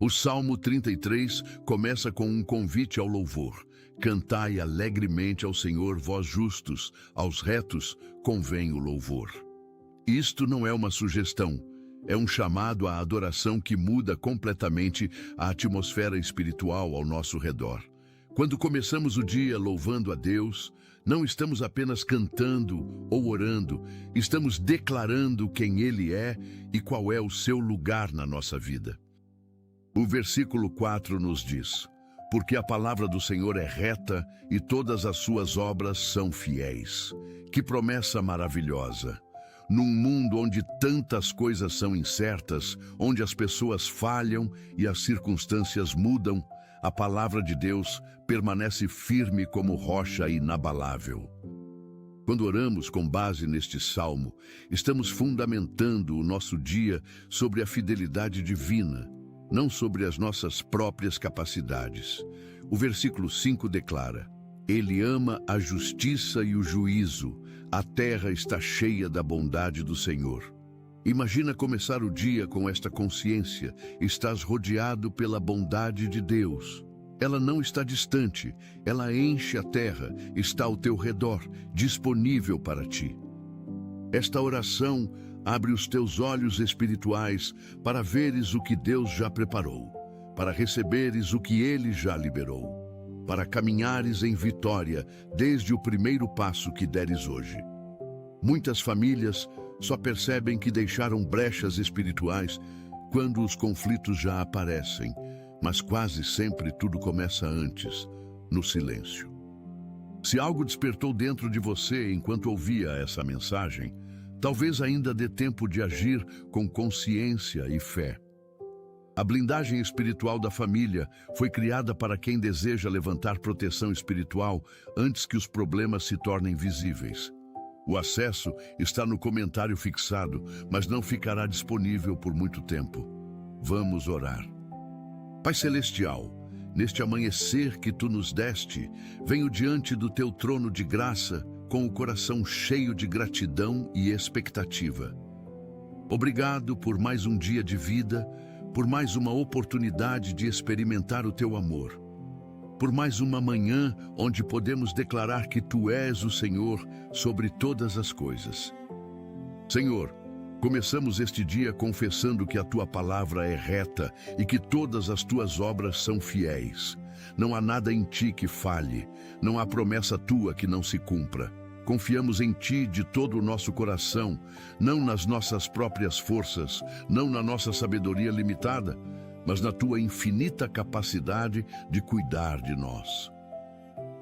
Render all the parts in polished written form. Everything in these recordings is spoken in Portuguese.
O Salmo 33 começa com um convite ao louvor. Cantai alegremente ao Senhor, vós justos, aos retos convém o louvor. Isto não é uma sugestão, é um chamado à adoração que muda completamente a atmosfera espiritual ao nosso redor. Quando começamos o dia louvando a Deus, não estamos apenas cantando ou orando, estamos declarando quem Ele é e qual é o seu lugar na nossa vida. O versículo 4 nos diz: porque a palavra do Senhor é reta e todas as suas obras são fiéis. Que promessa maravilhosa! Num mundo onde tantas coisas são incertas, onde as pessoas falham e as circunstâncias mudam, a palavra de Deus permanece firme como rocha inabalável. Quando oramos com base neste salmo, estamos fundamentando o nosso dia sobre a fidelidade divina, não sobre as nossas próprias capacidades. O versículo 5 declara: Ele ama a justiça e o juízo, a terra está cheia da bondade do Senhor. Imagina começar o dia com esta consciência: estás rodeado pela bondade de Deus. Ela não está distante, ela enche a terra, está ao teu redor, disponível para ti. Esta oração abre os teus olhos espirituais para veres o que Deus já preparou, para receberes o que Ele já liberou, para caminhares em vitória desde o primeiro passo que deres hoje. Muitas famílias só percebem que deixaram brechas espirituais quando os conflitos já aparecem, mas quase sempre tudo começa antes, no silêncio. Se algo despertou dentro de você enquanto ouvia essa mensagem, talvez ainda dê tempo de agir com consciência e fé. A blindagem espiritual da família foi criada para quem deseja levantar proteção espiritual antes que os problemas se tornem visíveis. O acesso está no comentário fixado, mas não ficará disponível por muito tempo. Vamos orar. Pai Celestial, neste amanhecer que Tu nos deste, venho diante do Teu trono de graça com o coração cheio de gratidão e expectativa. Obrigado por mais um dia de vida, por mais uma oportunidade de experimentar o Teu amor, por mais uma manhã onde podemos declarar que Tu és o Senhor sobre todas as coisas. Senhor, começamos este dia confessando que a Tua palavra é reta e que todas as Tuas obras são fiéis. Não há nada em Ti que falhe, não há promessa Tua que não se cumpra. Confiamos em Ti de todo o nosso coração, não nas nossas próprias forças, não na nossa sabedoria limitada, mas na Tua infinita capacidade de cuidar de nós.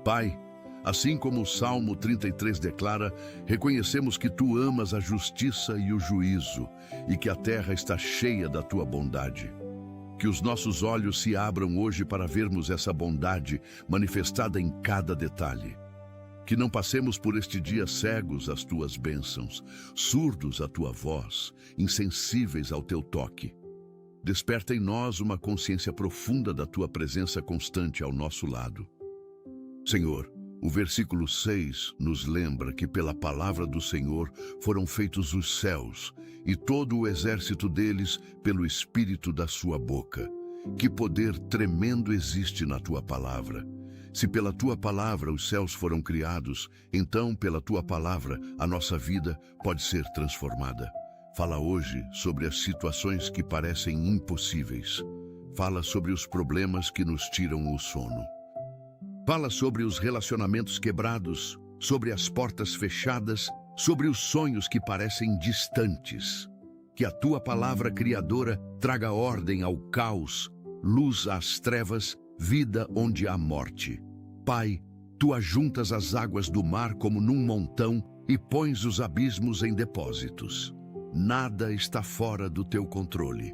Pai, assim como o Salmo 33 declara, reconhecemos que Tu amas a justiça e o juízo, e que a terra está cheia da Tua bondade. Que os nossos olhos se abram hoje para vermos essa bondade manifestada em cada detalhe. Que não passemos por este dia cegos às Tuas bênçãos, surdos à Tua voz, insensíveis ao Teu toque. Desperta em nós uma consciência profunda da Tua presença constante ao nosso lado. Senhor, o versículo 6 nos lembra que pela palavra do Senhor foram feitos os céus e todo o exército deles pelo Espírito da sua boca. Que poder tremendo existe na Tua palavra! Se pela Tua palavra os céus foram criados, então pela Tua palavra a nossa vida pode ser transformada. Fala hoje sobre as situações que parecem impossíveis. Fala sobre os problemas que nos tiram o sono. Fala sobre os relacionamentos quebrados, sobre as portas fechadas, sobre os sonhos que parecem distantes. Que a Tua palavra criadora traga ordem ao caos, luz às trevas, vida onde há morte. Pai, Tu ajuntas as águas do mar como num montão e pões os abismos em depósitos. Nada está fora do Teu controle.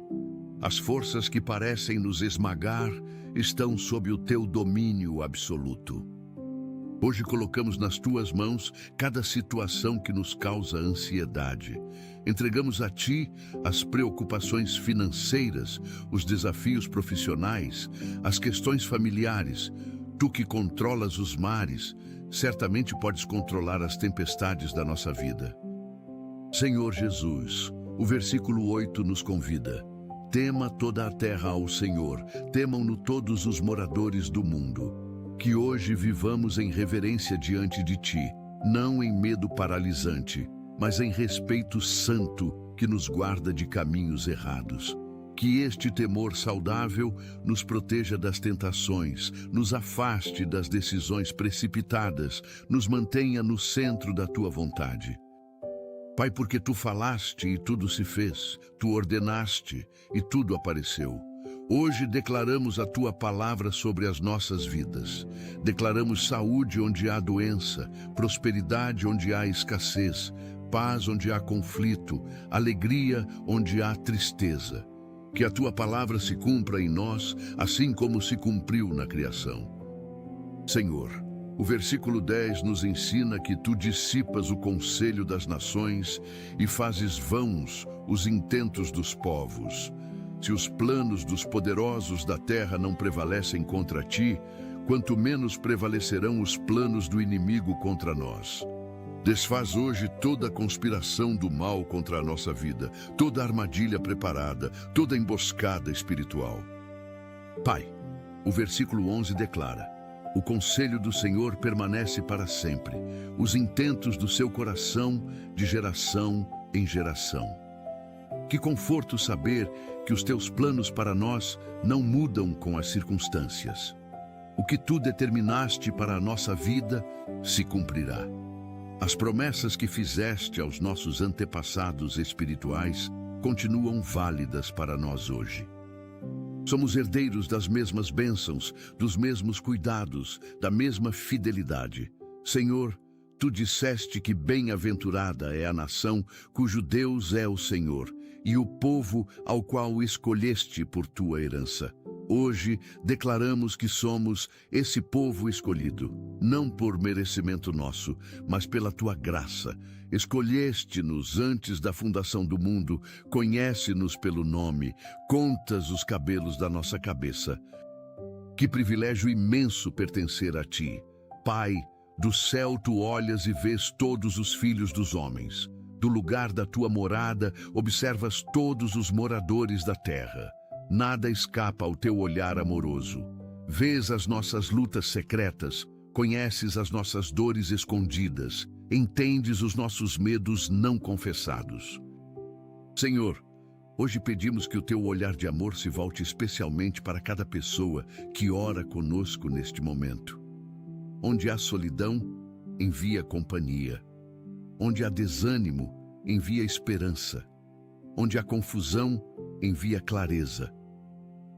As forças que parecem nos esmagar estão sob o Teu domínio absoluto. Hoje colocamos nas Tuas mãos cada situação que nos causa ansiedade. Entregamos a Ti as preocupações financeiras, os desafios profissionais, as questões familiares. Tu que controlas os mares, certamente podes controlar as tempestades da nossa vida. Senhor Jesus, o versículo 8 nos convida: Tema toda a terra ao Senhor, temam-no todos os moradores do mundo. Que hoje vivamos em reverência diante de Ti, não em medo paralisante, mas em respeito santo que nos guarda de caminhos errados. Que este temor saudável nos proteja das tentações, nos afaste das decisões precipitadas, nos mantenha no centro da Tua vontade. Pai, porque Tu falaste e tudo se fez, Tu ordenaste e tudo apareceu. Hoje declaramos a Tua palavra sobre as nossas vidas. Declaramos saúde onde há doença, prosperidade onde há escassez, paz onde há conflito, alegria onde há tristeza. Que a Tua palavra se cumpra em nós, assim como se cumpriu na criação. Senhor, o versículo 10 nos ensina que Tu dissipas o conselho das nações e fazes vãos os intentos dos povos. Se os planos dos poderosos da terra não prevalecem contra Ti, quanto menos prevalecerão os planos do inimigo contra nós. Desfaz hoje toda a conspiração do mal contra a nossa vida, toda a armadilha preparada, toda a emboscada espiritual. Pai, o versículo 11 declara: o conselho do Senhor permanece para sempre, os intentos do seu coração de geração em geração. Que conforto saber que os Teus planos para nós não mudam com as circunstâncias. O que Tu determinaste para a nossa vida se cumprirá. As promessas que fizeste aos nossos antepassados espirituais continuam válidas para nós hoje. Somos herdeiros das mesmas bênçãos, dos mesmos cuidados, da mesma fidelidade. Senhor, Tu disseste que bem-aventurada é a nação cujo Deus é o Senhor, e o povo ao qual escolheste por Tua herança. Hoje declaramos que somos esse povo escolhido, não por merecimento nosso, mas pela Tua graça. Escolheste-nos antes da fundação do mundo, conhece-nos pelo nome, contas os cabelos da nossa cabeça. Que privilégio imenso pertencer a Ti. Pai, do céu Tu olhas e vês todos os filhos dos homens. Do lugar da Tua morada, observas todos os moradores da terra. Nada escapa ao Teu olhar amoroso. Vês as nossas lutas secretas, conheces as nossas dores escondidas, entendes os nossos medos não confessados. Senhor, hoje pedimos que o Teu olhar de amor se volte especialmente para cada pessoa que ora conosco neste momento. Onde há solidão, envia companhia. Onde há desânimo, envia esperança. Onde há confusão, envia clareza.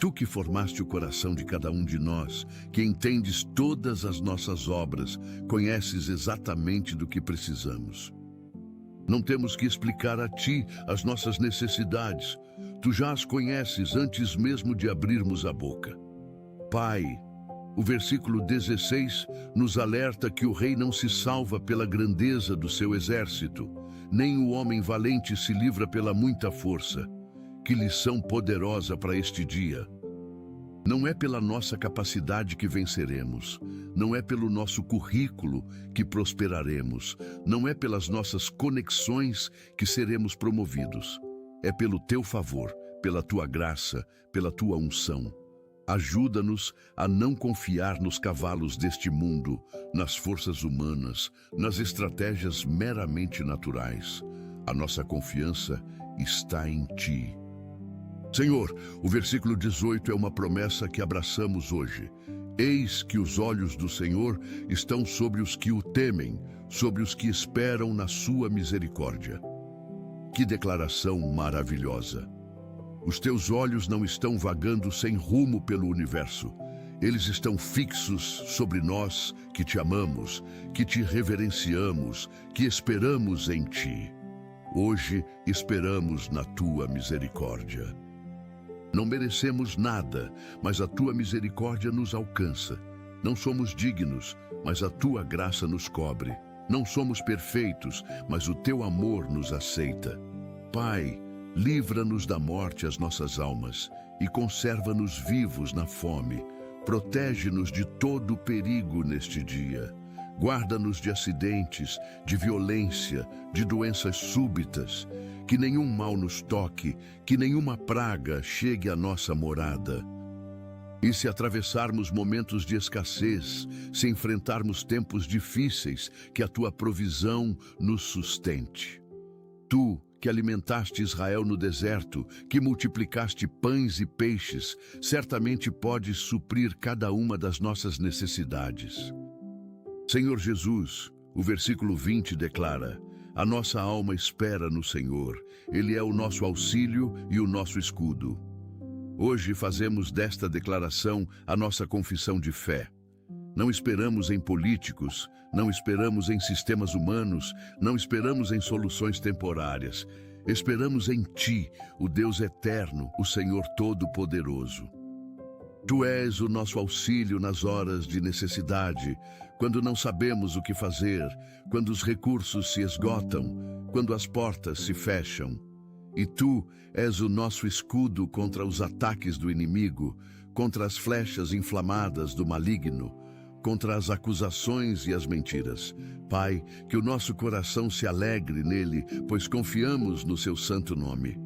Tu que formaste o coração de cada um de nós, que entendes todas as nossas obras, conheces exatamente do que precisamos. Não temos que explicar a Ti as nossas necessidades. Tu já as conheces antes mesmo de abrirmos a boca. Pai, o versículo 16 nos alerta que o rei não se salva pela grandeza do seu exército, nem o homem valente se livra pela muita força. Que lição poderosa para este dia! Não é pela nossa capacidade que venceremos, não é pelo nosso currículo que prosperaremos, não é pelas nossas conexões que seremos promovidos. É pelo Teu favor, pela Tua graça, pela Tua unção. Ajuda-nos a não confiar nos cavalos deste mundo, nas forças humanas, nas estratégias meramente naturais. A nossa confiança está em Ti. Senhor, o versículo 18 é uma promessa que abraçamos hoje. Eis que os olhos do Senhor estão sobre os que o temem, sobre os que esperam na sua misericórdia. Que declaração maravilhosa! Os Teus olhos não estão vagando sem rumo pelo universo. Eles estão fixos sobre nós que Te amamos, que Te reverenciamos, que esperamos em Ti. Hoje esperamos na Tua misericórdia. Não merecemos nada, mas a Tua misericórdia nos alcança. Não somos dignos, mas a Tua graça nos cobre. Não somos perfeitos, mas o Teu amor nos aceita. Pai, livra-nos da morte as nossas almas e conserva-nos vivos na fome. Protege-nos de todo perigo neste dia. Guarda-nos de acidentes, de violência, de doenças súbitas. Que nenhum mal nos toque, que nenhuma praga chegue à nossa morada. E se atravessarmos momentos de escassez, se enfrentarmos tempos difíceis, que a tua provisão nos sustente. Tu, que alimentaste Israel no deserto, que multiplicaste pães e peixes, certamente podes suprir cada uma das nossas necessidades. Senhor Jesus, o versículo 20 declara: a nossa alma espera no Senhor, Ele é o nosso auxílio e o nosso escudo. Hoje fazemos desta declaração a nossa confissão de fé. Não esperamos em políticos, não esperamos em sistemas humanos, não esperamos em soluções temporárias. Esperamos em Ti, o Deus eterno, o Senhor Todo-Poderoso. Tu és o nosso auxílio nas horas de necessidade, quando não sabemos o que fazer, quando os recursos se esgotam, quando as portas se fecham. E Tu és o nosso escudo contra os ataques do inimigo, contra as flechas inflamadas do maligno, contra as acusações e as mentiras. Pai, que o nosso coração se alegre nele, pois confiamos no Seu santo nome.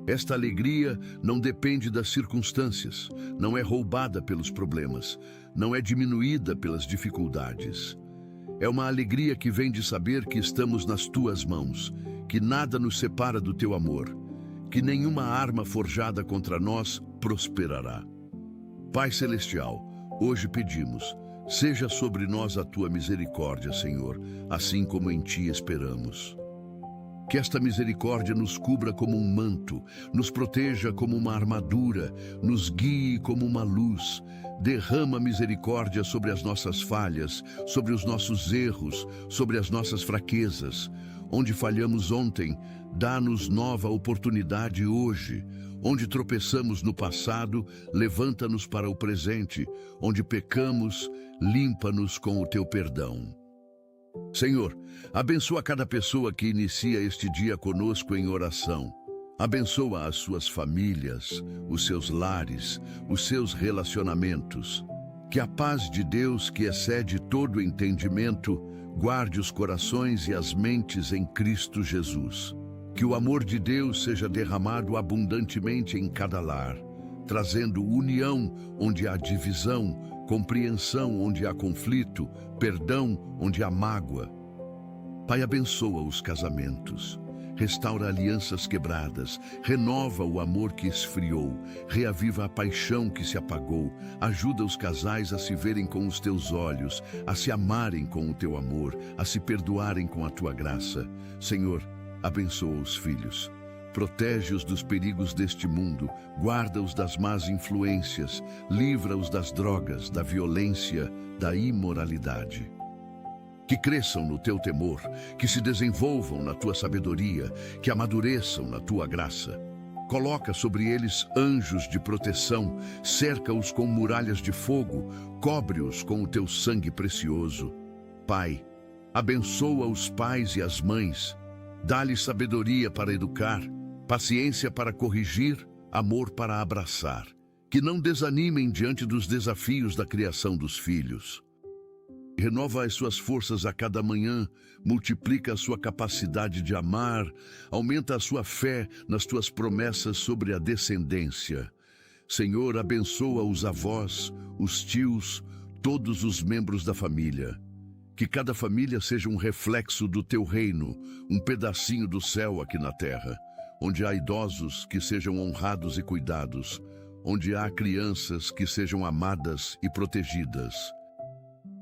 Esta alegria não depende das circunstâncias, não é roubada pelos problemas, não é diminuída pelas dificuldades. É uma alegria que vem de saber que estamos nas Tuas mãos, que nada nos separa do Teu amor, que nenhuma arma forjada contra nós prosperará. Pai Celestial, hoje pedimos, seja sobre nós a Tua misericórdia, Senhor, assim como em Ti esperamos. Que esta misericórdia nos cubra como um manto, nos proteja como uma armadura, nos guie como uma luz. Derrama misericórdia sobre as nossas falhas, sobre os nossos erros, sobre as nossas fraquezas. Onde falhamos ontem, dá-nos nova oportunidade hoje. Onde tropeçamos no passado, levanta-nos para o presente. Onde pecamos, limpa-nos com o Teu perdão. Senhor, abençoa cada pessoa que inicia este dia conosco em oração. Abençoa as suas famílias, os seus lares, os seus relacionamentos. Que a paz de Deus, que excede todo entendimento, guarde os corações e as mentes em Cristo Jesus. Que o amor de Deus seja derramado abundantemente em cada lar, trazendo união onde há divisão, compreensão onde há conflito, perdão onde há mágoa. Pai, abençoa os casamentos, restaura alianças quebradas, renova o amor que esfriou, reaviva a paixão que se apagou, ajuda os casais a se verem com os Teus olhos, a se amarem com o Teu amor, a se perdoarem com a Tua graça. Senhor, abençoa os filhos. Protege-os dos perigos deste mundo, guarda-os das más influências, livra-os das drogas, da violência, da imoralidade. Que cresçam no Teu temor, que se desenvolvam na Tua sabedoria, que amadureçam na Tua graça. Coloca sobre eles anjos de proteção, cerca-os com muralhas de fogo, cobre-os com o Teu sangue precioso. Pai, abençoa os pais e as mães, dá-lhes sabedoria para educar, paciência para corrigir, amor para abraçar. Que não desanimem diante dos desafios da criação dos filhos. Renova as suas forças a cada manhã, multiplica a sua capacidade de amar, aumenta a sua fé nas Tuas promessas sobre a descendência. Senhor, abençoa os avós, os tios, todos os membros da família. Que cada família seja um reflexo do Teu reino, um pedacinho do céu aqui na terra. Onde há idosos, que sejam honrados e cuidados. Onde há crianças, que sejam amadas e protegidas.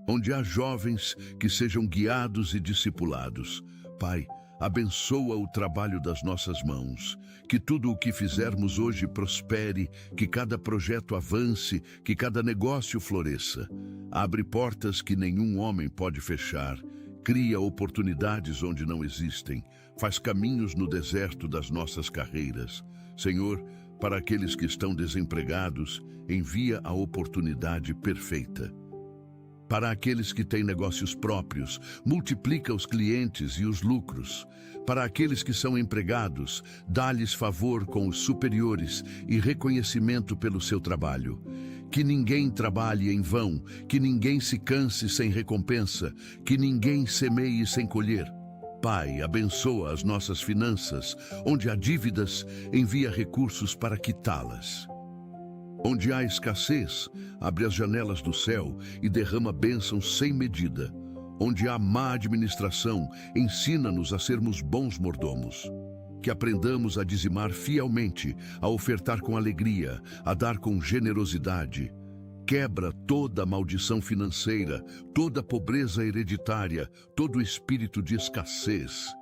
Onde há jovens, que sejam guiados e discipulados. Pai, abençoa o trabalho das nossas mãos. Que tudo o que fizermos hoje prospere, que cada projeto avance, que cada negócio floresça. Abre portas que nenhum homem pode fechar. Cria oportunidades onde não existem. Faz caminhos no deserto das nossas carreiras. Senhor, para aqueles que estão desempregados, envia a oportunidade perfeita. Para aqueles que têm negócios próprios, multiplica os clientes e os lucros. Para aqueles que são empregados, dá-lhes favor com os superiores e reconhecimento pelo seu trabalho. Que ninguém trabalhe em vão, que ninguém se canse sem recompensa, que ninguém semeie sem colher. Pai, abençoa as nossas finanças. Onde há dívidas, envia recursos para quitá-las. Onde há escassez, abre as janelas do céu e derrama bênçãos sem medida. Onde há má administração, ensina-nos a sermos bons mordomos. Que aprendamos a dizimar fielmente, a ofertar com alegria, a dar com generosidade. Quebra toda a maldição financeira, toda a pobreza hereditária, todo o espírito de escassez.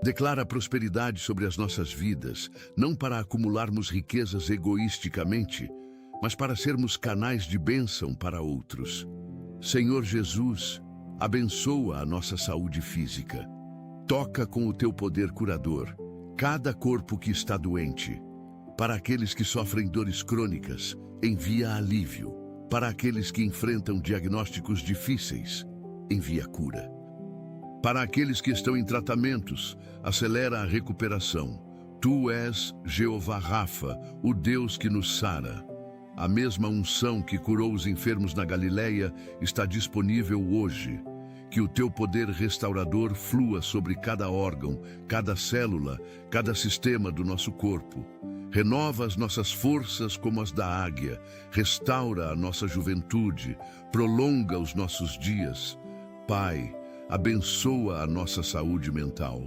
Declara prosperidade sobre as nossas vidas, não para acumularmos riquezas egoisticamente, mas para sermos canais de bênção para outros. Senhor Jesus, abençoa a nossa saúde física. Toca com o teu poder curador cada corpo que está doente. Para aqueles que sofrem dores crônicas, envia alívio. Para aqueles que enfrentam diagnósticos difíceis, envia cura. Para aqueles que estão em tratamentos, acelera a recuperação. Tu és Jeová Rafa, o Deus que nos sara. A mesma unção que curou os enfermos na Galileia está disponível hoje. Que o teu poder restaurador flua sobre cada órgão, cada célula, cada sistema do nosso corpo. Renova as nossas forças como as da águia, restaura a nossa juventude, prolonga os nossos dias. Pai, abençoa a nossa saúde mental.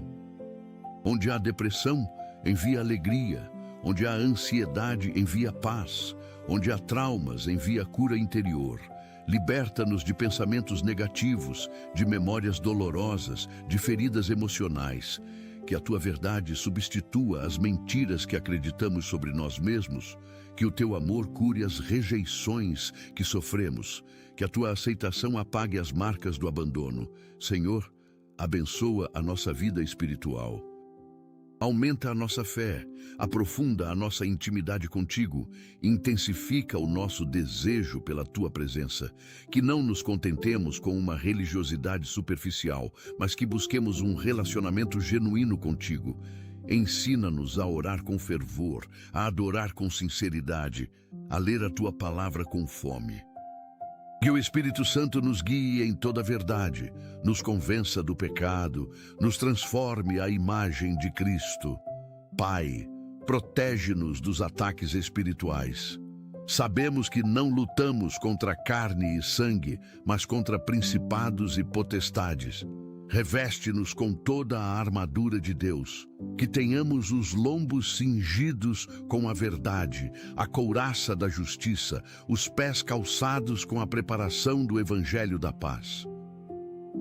Onde há depressão, envia alegria. Onde há ansiedade, envia paz. Onde há traumas, envia cura interior. Liberta-nos de pensamentos negativos, de memórias dolorosas, de feridas emocionais. Que a tua verdade substitua as mentiras que acreditamos sobre nós mesmos. Que o teu amor cure as rejeições que sofremos. Que a tua aceitação apague as marcas do abandono. Senhor, abençoa a nossa vida espiritual. Aumenta a nossa fé, aprofunda a nossa intimidade contigo, intensifica o nosso desejo pela tua presença. Que não nos contentemos com uma religiosidade superficial, mas que busquemos um relacionamento genuíno contigo. Ensina-nos a orar com fervor, a adorar com sinceridade, a ler a tua palavra com fome. Que o Espírito Santo nos guie em toda a verdade, nos convença do pecado, nos transforme à imagem de Cristo. Pai, protege-nos dos ataques espirituais. Sabemos que não lutamos contra carne e sangue, mas contra principados e potestades. Reveste-nos com toda a armadura de Deus, que tenhamos os lombos cingidos com a verdade, a couraça da justiça, os pés calçados com a preparação do evangelho da paz.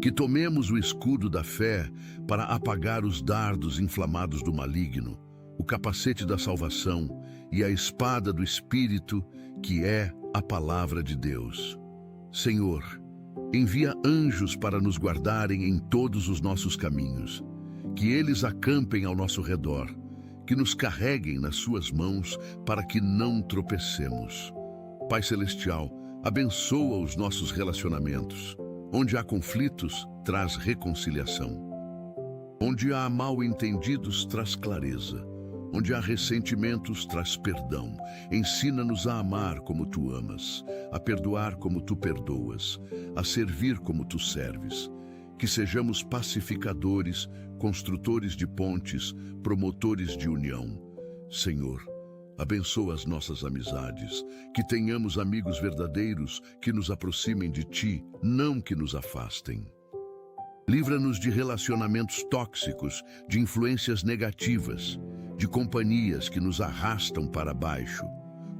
Que tomemos o escudo da fé para apagar os dardos inflamados do maligno, o capacete da salvação e a espada do Espírito, que é a palavra de Deus. Senhor, envia anjos para nos guardarem em todos os nossos caminhos, que eles acampem ao nosso redor, que nos carreguem nas suas mãos para que não tropecemos. Pai Celestial, abençoa os nossos relacionamentos. Onde há conflitos, traz reconciliação. Onde há mal-entendidos, traz clareza. Onde há ressentimentos, traz perdão. Ensina-nos a amar como tu amas, a perdoar como tu perdoas, a servir como tu serves. Que sejamos pacificadores, construtores de pontes, promotores de união. Senhor, abençoa as nossas amizades, que tenhamos amigos verdadeiros que nos aproximem de ti, não que nos afastem. Livra-nos de relacionamentos tóxicos, de influências negativas, de companhias que nos arrastam para baixo.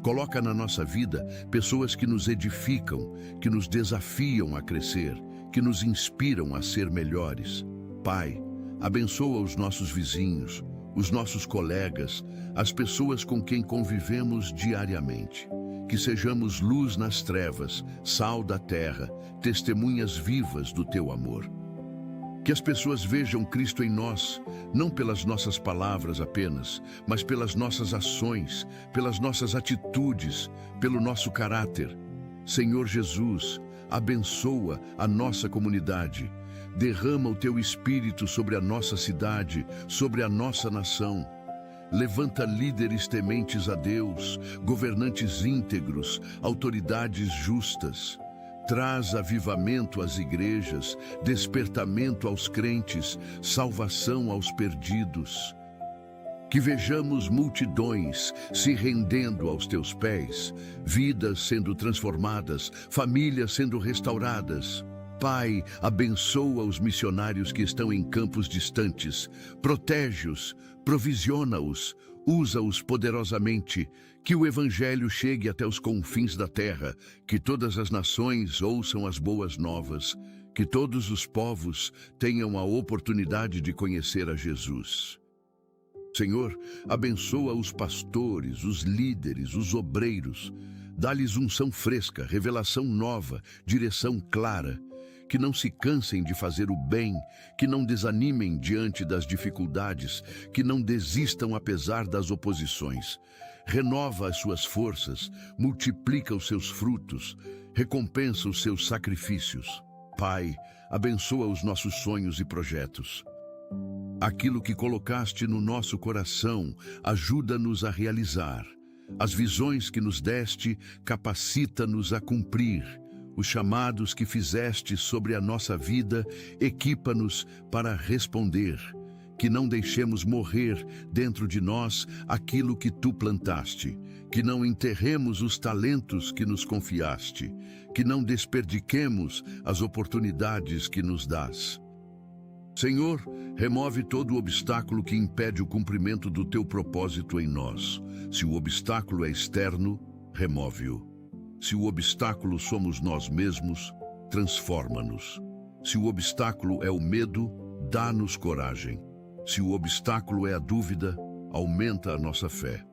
Coloca na nossa vida pessoas que nos edificam, que nos desafiam a crescer, que nos inspiram a ser melhores. Pai, abençoa os nossos vizinhos, os nossos colegas, as pessoas com quem convivemos diariamente. Que sejamos luz nas trevas, sal da terra, testemunhas vivas do teu amor. Que as pessoas vejam Cristo em nós, não pelas nossas palavras apenas, mas pelas nossas ações, pelas nossas atitudes, pelo nosso caráter. Senhor Jesus, abençoa a nossa comunidade. Derrama o teu Espírito sobre a nossa cidade, sobre a nossa nação. Levanta líderes tementes a Deus, governantes íntegros, autoridades justas. Traz avivamento às igrejas, despertamento aos crentes, salvação aos perdidos. Que vejamos multidões se rendendo aos teus pés, vidas sendo transformadas, famílias sendo restauradas. Pai, abençoa os missionários que estão em campos distantes, protege-os, provisiona-os, usa-os poderosamente, que o Evangelho chegue até os confins da terra, que todas as nações ouçam as boas novas, que todos os povos tenham a oportunidade de conhecer a Jesus. Senhor, abençoa os pastores, os líderes, os obreiros. Dá-lhes unção fresca, revelação nova, direção clara. Que não se cansem de fazer o bem, que não desanimem diante das dificuldades, que não desistam apesar das oposições. Renova as suas forças, multiplica os seus frutos, recompensa os seus sacrifícios. Pai, abençoa os nossos sonhos e projetos. Aquilo que colocaste no nosso coração, ajuda-nos a realizar. As visões que nos deste, capacita-nos a cumprir. Os chamados que fizeste sobre a nossa vida, equipa-nos para responder. Que não deixemos morrer dentro de nós aquilo que tu plantaste. Que não enterremos os talentos que nos confiaste. Que não desperdiquemos as oportunidades que nos dás. Senhor, remove todo o obstáculo que impede o cumprimento do teu propósito em nós. Se o obstáculo é externo, remove-o. Se o obstáculo somos nós mesmos, transforma-nos. Se o obstáculo é o medo, dá-nos coragem. Se o obstáculo é a dúvida, aumenta a nossa fé.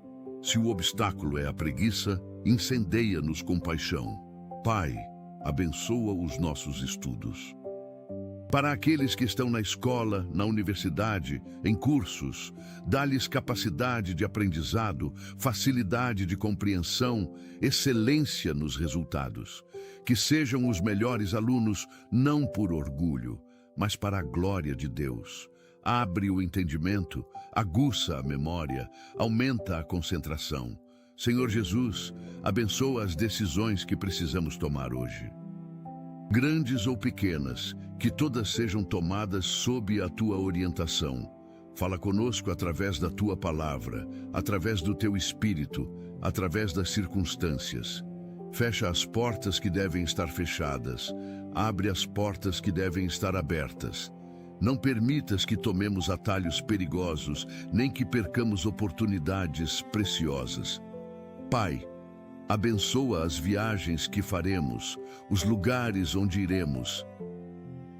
Se o obstáculo é a preguiça, incendeia-nos com paixão. Pai, abençoa os nossos estudos. Para aqueles que estão na escola, na universidade, em cursos, dá-lhes capacidade de aprendizado, facilidade de compreensão, excelência nos resultados. Que sejam os melhores alunos, não por orgulho, mas para a glória de Deus. Abre o entendimento, aguça a memória, aumenta a concentração. Senhor Jesus, abençoa as decisões que precisamos tomar hoje. Grandes ou pequenas, que todas sejam tomadas sob a tua orientação. Fala conosco através da tua palavra, através do teu espírito, através das circunstâncias. Fecha as portas que devem estar fechadas, abre as portas que devem estar abertas. Não permitas que tomemos atalhos perigosos, nem que percamos oportunidades preciosas. Pai, abençoa as viagens que faremos, os lugares onde iremos.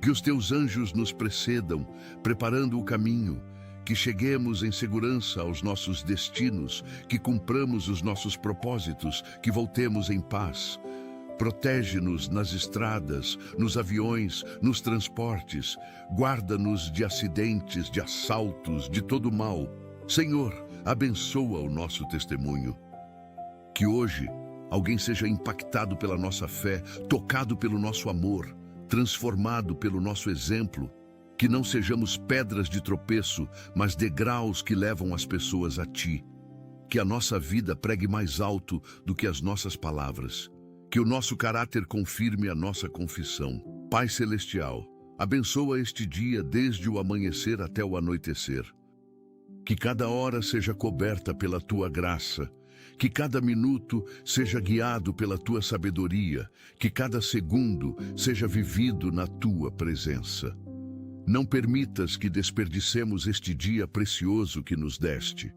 Que os teus anjos nos precedam, preparando o caminho, que cheguemos em segurança aos nossos destinos, que cumpramos os nossos propósitos, que voltemos em paz. Protege-nos nas estradas, nos aviões, nos transportes. Guarda-nos de acidentes, de assaltos, de todo mal. Senhor, abençoa o nosso testemunho. Que hoje alguém seja impactado pela nossa fé, tocado pelo nosso amor, transformado pelo nosso exemplo. Que não sejamos pedras de tropeço, mas degraus que levam as pessoas a ti. Que a nossa vida pregue mais alto do que as nossas palavras. Que o nosso caráter confirme a nossa confissão. Pai Celestial, abençoa este dia desde o amanhecer até o anoitecer. Que cada hora seja coberta pela tua graça. Que cada minuto seja guiado pela tua sabedoria, que cada segundo seja vivido na tua presença. Não permitas que desperdicemos este dia precioso que nos deste.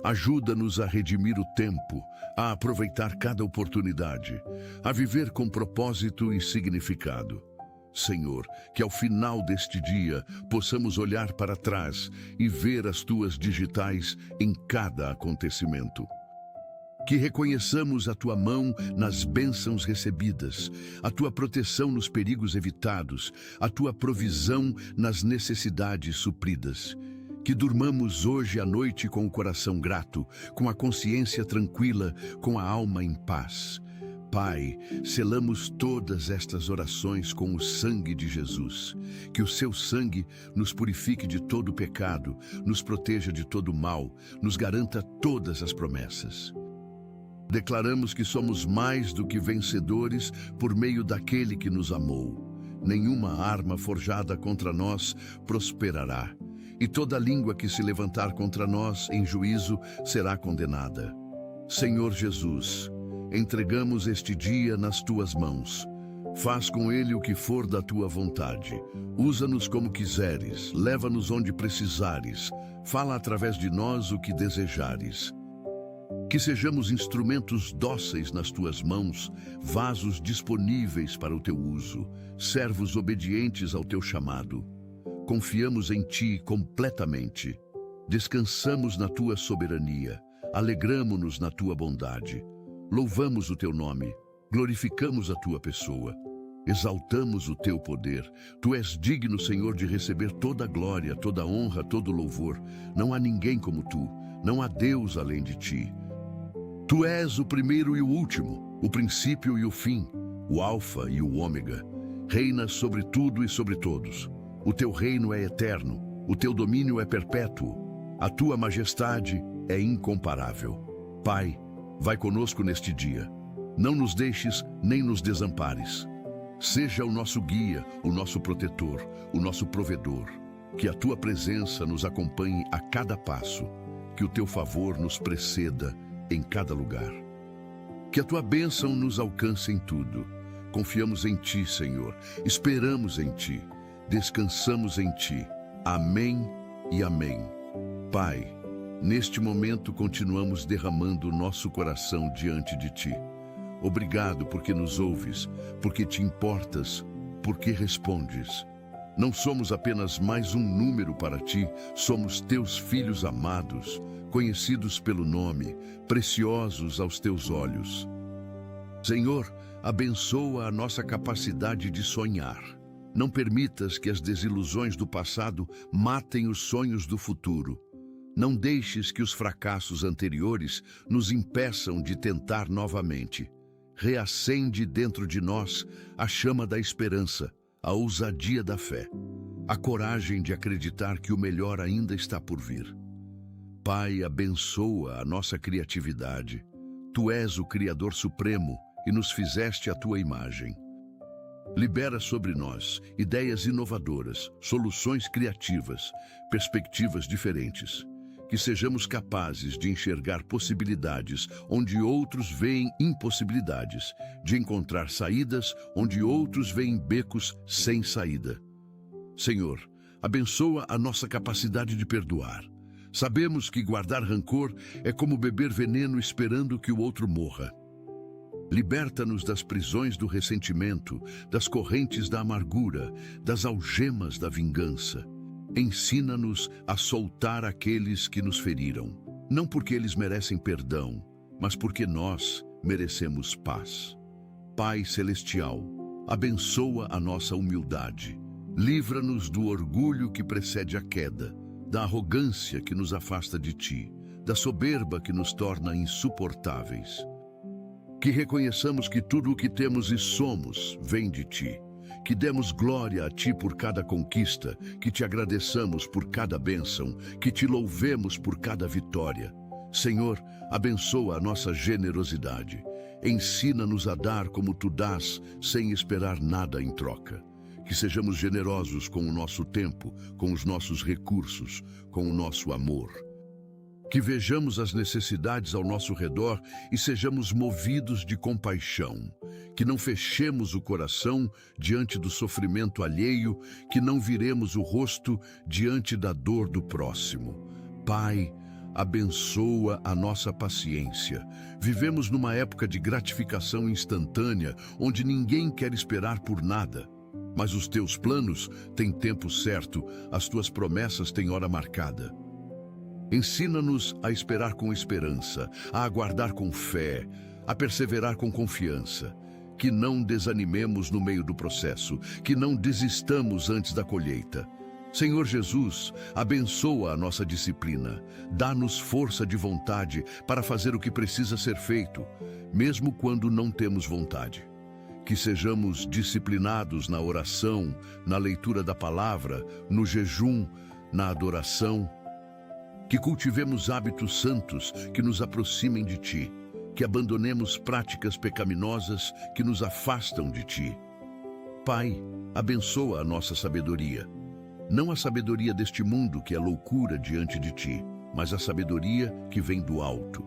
Ajuda-nos a redimir o tempo, a aproveitar cada oportunidade, a viver com propósito e significado. Senhor, que ao final deste dia possamos olhar para trás e ver as tuas digitais em cada acontecimento. Que reconheçamos a tua mão nas bênçãos recebidas, a tua proteção nos perigos evitados, a tua provisão nas necessidades supridas. Que durmamos hoje à noite com o coração grato, com a consciência tranquila, com a alma em paz. Pai, selamos todas estas orações com o sangue de Jesus. Que o seu sangue nos purifique de todo pecado, nos proteja de todo mal, nos garanta todas as promessas. Declaramos que somos mais do que vencedores por meio daquele que nos amou. Nenhuma arma forjada contra nós prosperará, e toda língua que se levantar contra nós em juízo será condenada. Senhor Jesus, entregamos este dia nas tuas mãos. Faz com ele o que for da tua vontade. Usa-nos como quiseres, leva-nos onde precisares. Fala através de nós o que desejares. Que sejamos instrumentos dóceis nas tuas mãos, vasos disponíveis para o teu uso, servos obedientes ao teu chamado. Confiamos em ti completamente. Descansamos na tua soberania. Alegramo-nos na tua bondade. Louvamos o teu nome. Glorificamos a tua pessoa. Exaltamos o teu poder. Tu és digno, Senhor, de receber toda a glória, toda a honra, todo o louvor. Não há ninguém como tu. Não há Deus além de ti. Tu és o primeiro e o último, o princípio e o fim, o alfa e o ômega. Reinas sobre tudo e sobre todos. O teu reino é eterno, o teu domínio é perpétuo. A tua majestade é incomparável. Pai, vai conosco neste dia. Não nos deixes nem nos desampares. Seja o nosso guia, o nosso protetor, o nosso provedor. Que a tua presença nos acompanhe a cada passo. Que o teu favor nos preceda em cada lugar. Que a tua bênção nos alcance em tudo. Confiamos em ti, Senhor. Esperamos em ti. Descansamos em ti. Amém e amém. Pai, neste momento continuamos derramando o nosso coração diante de ti. Obrigado porque nos ouves, porque te importas, porque respondes. Não somos apenas mais um número para ti, somos teus filhos amados, conhecidos pelo nome, preciosos aos teus olhos. Senhor, abençoa a nossa capacidade de sonhar. Não permitas que as desilusões do passado matem os sonhos do futuro. Não deixes que os fracassos anteriores nos impeçam de tentar novamente. Reacende dentro de nós a chama da esperança, a ousadia da fé, a coragem de acreditar que o melhor ainda está por vir. Pai, abençoa a nossa criatividade. Tu és o Criador Supremo e nos fizeste a tua imagem. Libera sobre nós ideias inovadoras, soluções criativas, perspectivas diferentes. Que sejamos capazes de enxergar possibilidades onde outros veem impossibilidades, de encontrar saídas onde outros veem becos sem saída. Senhor, abençoa a nossa capacidade de perdoar. Sabemos que guardar rancor é como beber veneno esperando que o outro morra. Liberta-nos das prisões do ressentimento, das correntes da amargura, das algemas da vingança. Ensina-nos a soltar aqueles que nos feriram, não porque eles merecem perdão, mas porque nós merecemos paz. Pai Celestial, abençoa a nossa humildade. Livra-nos do orgulho que precede a queda, da arrogância que nos afasta de ti, da soberba que nos torna insuportáveis. Que reconheçamos que tudo o que temos e somos vem de ti. Que demos glória a ti por cada conquista, que te agradeçamos por cada bênção, que te louvemos por cada vitória. Senhor, abençoa a nossa generosidade. Ensina-nos a dar como tu dás, sem esperar nada em troca. Que sejamos generosos com o nosso tempo, com os nossos recursos, com o nosso amor. Que vejamos as necessidades ao nosso redor e sejamos movidos de compaixão. Que não fechemos o coração diante do sofrimento alheio, que não viremos o rosto diante da dor do próximo. Pai, abençoa a nossa paciência. Vivemos numa época de gratificação instantânea, onde ninguém quer esperar por nada. Mas os teus planos têm tempo certo, as tuas promessas têm hora marcada. Ensina-nos a esperar com esperança, a aguardar com fé, a perseverar com confiança. Que não desanimemos no meio do processo, que não desistamos antes da colheita. Senhor Jesus, abençoa a nossa disciplina. Dá-nos força de vontade para fazer o que precisa ser feito, mesmo quando não temos vontade. Que sejamos disciplinados na oração, na leitura da palavra, no jejum, na adoração. Que cultivemos hábitos santos que nos aproximem de Ti. Que abandonemos práticas pecaminosas que nos afastam de Ti. Pai, abençoa a nossa sabedoria. Não a sabedoria deste mundo que é loucura diante de Ti, mas a sabedoria que vem do alto.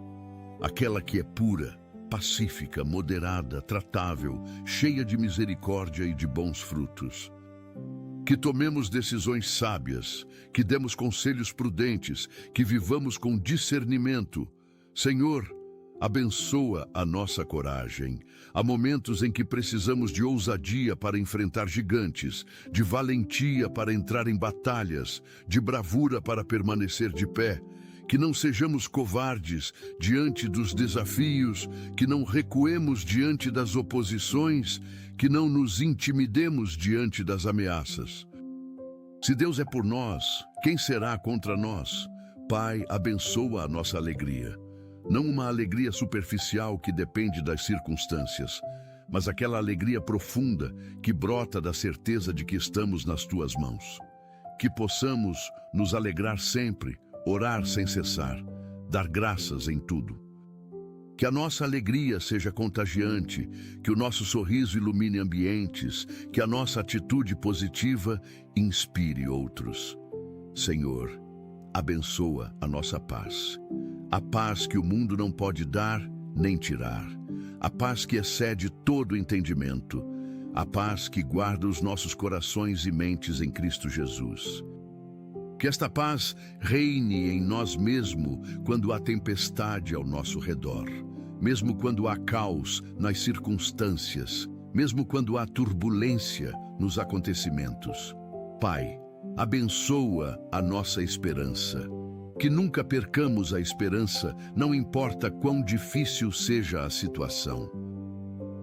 Aquela que é pura, pacífica, moderada, tratável, cheia de misericórdia e de bons frutos. Que tomemos decisões sábias, que demos conselhos prudentes, que vivamos com discernimento. Senhor, abençoa a nossa coragem. Há momentos em que precisamos de ousadia para enfrentar gigantes, de valentia para entrar em batalhas, de bravura para permanecer de pé. Que não sejamos covardes diante dos desafios, que não recuemos diante das oposições, que não nos intimidemos diante das ameaças. Se Deus é por nós, quem será contra nós? Pai, abençoa a nossa alegria. Não uma alegria superficial que depende das circunstâncias, mas aquela alegria profunda que brota da certeza de que estamos nas Tuas mãos. Que possamos nos alegrar sempre, orar sem cessar, dar graças em tudo. Que a nossa alegria seja contagiante, que o nosso sorriso ilumine ambientes, que a nossa atitude positiva inspire outros. Senhor, abençoa a nossa paz. A paz que o mundo não pode dar nem tirar. A paz que excede todo entendimento. A paz que guarda os nossos corações e mentes em Cristo Jesus. Que esta paz reine em nós mesmo quando há tempestade ao nosso redor, mesmo quando há caos nas circunstâncias, mesmo quando há turbulência nos acontecimentos. Pai, abençoa a nossa esperança. Que nunca percamos a esperança, não importa quão difícil seja a situação.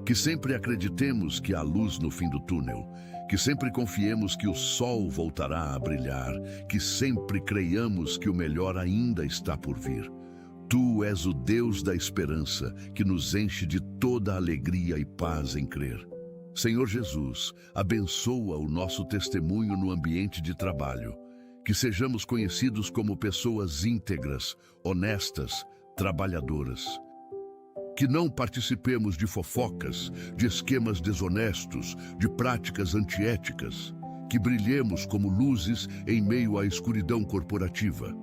Que sempre acreditemos que há luz no fim do túnel. Que sempre confiemos que o sol voltará a brilhar, que sempre creiamos que o melhor ainda está por vir. Tu és o Deus da esperança, que nos enche de toda alegria e paz em crer. Senhor Jesus, abençoa o nosso testemunho no ambiente de trabalho. Que sejamos conhecidos como pessoas íntegras, honestas, trabalhadoras. Que não participemos de fofocas, de esquemas desonestos, de práticas antiéticas. Que brilhemos como luzes em meio à escuridão corporativa.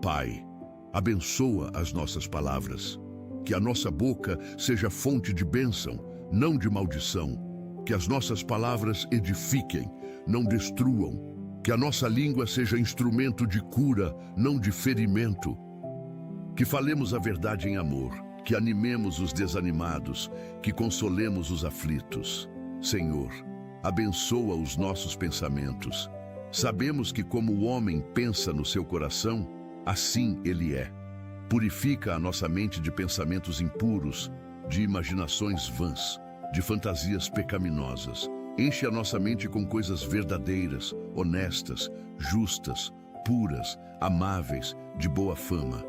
Pai, abençoa as nossas palavras. Que a nossa boca seja fonte de bênção, não de maldição. Que as nossas palavras edifiquem, não destruam. Que a nossa língua seja instrumento de cura, não de ferimento. Que falemos a verdade em amor. Que animemos os desanimados, que consolemos os aflitos. Senhor, abençoa os nossos pensamentos. Sabemos que como o homem pensa no seu coração, assim ele é. Purifica a nossa mente de pensamentos impuros, de imaginações vãs, de fantasias pecaminosas. Enche a nossa mente com coisas verdadeiras, honestas, justas, puras, amáveis, de boa fama.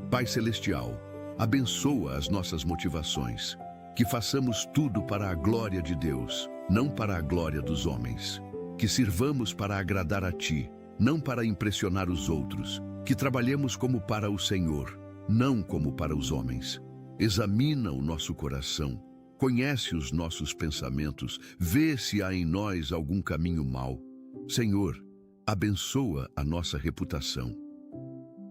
Pai Celestial, abençoa as nossas motivações, que façamos tudo para a glória de Deus, não para a glória dos homens. Que sirvamos para agradar a Ti, não para impressionar os outros. Que trabalhemos como para o Senhor, não como para os homens. Examina o nosso coração, conhece os nossos pensamentos, vê se há em nós algum caminho mau. Senhor, abençoa a nossa reputação.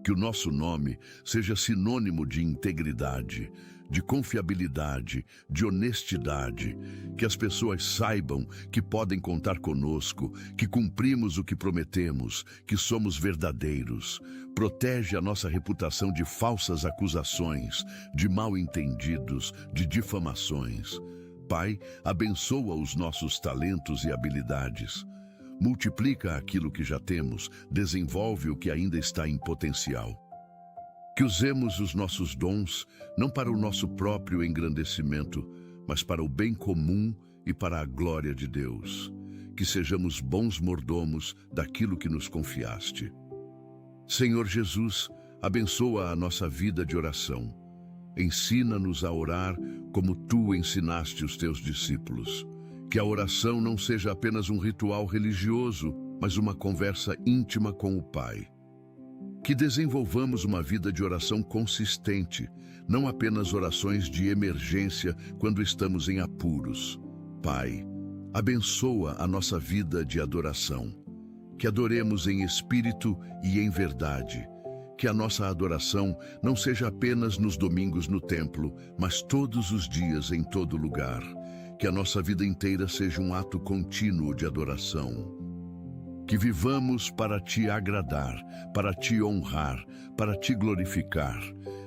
Que o nosso nome seja sinônimo de integridade, de confiabilidade, de honestidade. Que as pessoas saibam que podem contar conosco, que cumprimos o que prometemos, que somos verdadeiros. Protege a nossa reputação de falsas acusações, de mal-entendidos, de difamações. Pai, abençoa os nossos talentos e habilidades. Multiplica aquilo que já temos, desenvolve o que ainda está em potencial. Que usemos os nossos dons, não para o nosso próprio engrandecimento, mas para o bem comum e para a glória de Deus. que sejamos bons mordomos daquilo que nos confiaste. Senhor Jesus, abençoa a nossa vida de oração. Ensina-nos a orar como tu ensinaste os teus discípulos. Que a oração não seja apenas um ritual religioso, mas uma conversa íntima com o Pai. Que desenvolvamos uma vida de oração consistente, não apenas orações de emergência quando estamos em apuros. Pai, abençoa a nossa vida de adoração. Que adoremos em espírito e em verdade. Que a nossa adoração não seja apenas nos domingos no templo, mas todos os dias em todo lugar. Que a nossa vida inteira seja um ato contínuo de adoração. Que vivamos para te agradar, para te honrar, para te glorificar.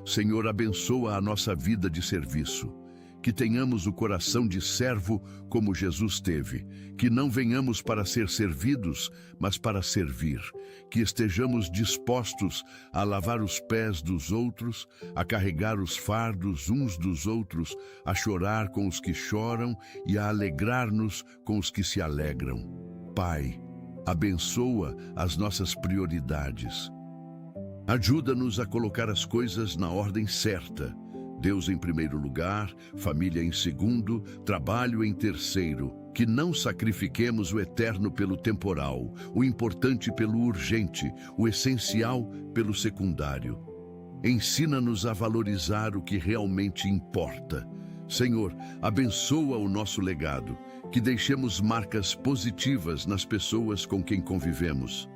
Senhor, abençoa a nossa vida de serviço. Que tenhamos o coração de servo como Jesus teve. Que não venhamos para ser servidos, mas para servir. Que estejamos dispostos a lavar os pés dos outros, a carregar os fardos uns dos outros, a chorar com os que choram e a alegrar-nos com os que se alegram. Pai, abençoa as nossas prioridades. Ajuda-nos a colocar as coisas na ordem certa. Deus em primeiro lugar, família em segundo, trabalho em terceiro. Que não sacrifiquemos o eterno pelo temporal, o importante pelo urgente, o essencial pelo secundário. Ensina-nos a valorizar o que realmente importa. Senhor, abençoa o nosso legado. Que deixemos marcas positivas nas pessoas com quem convivemos.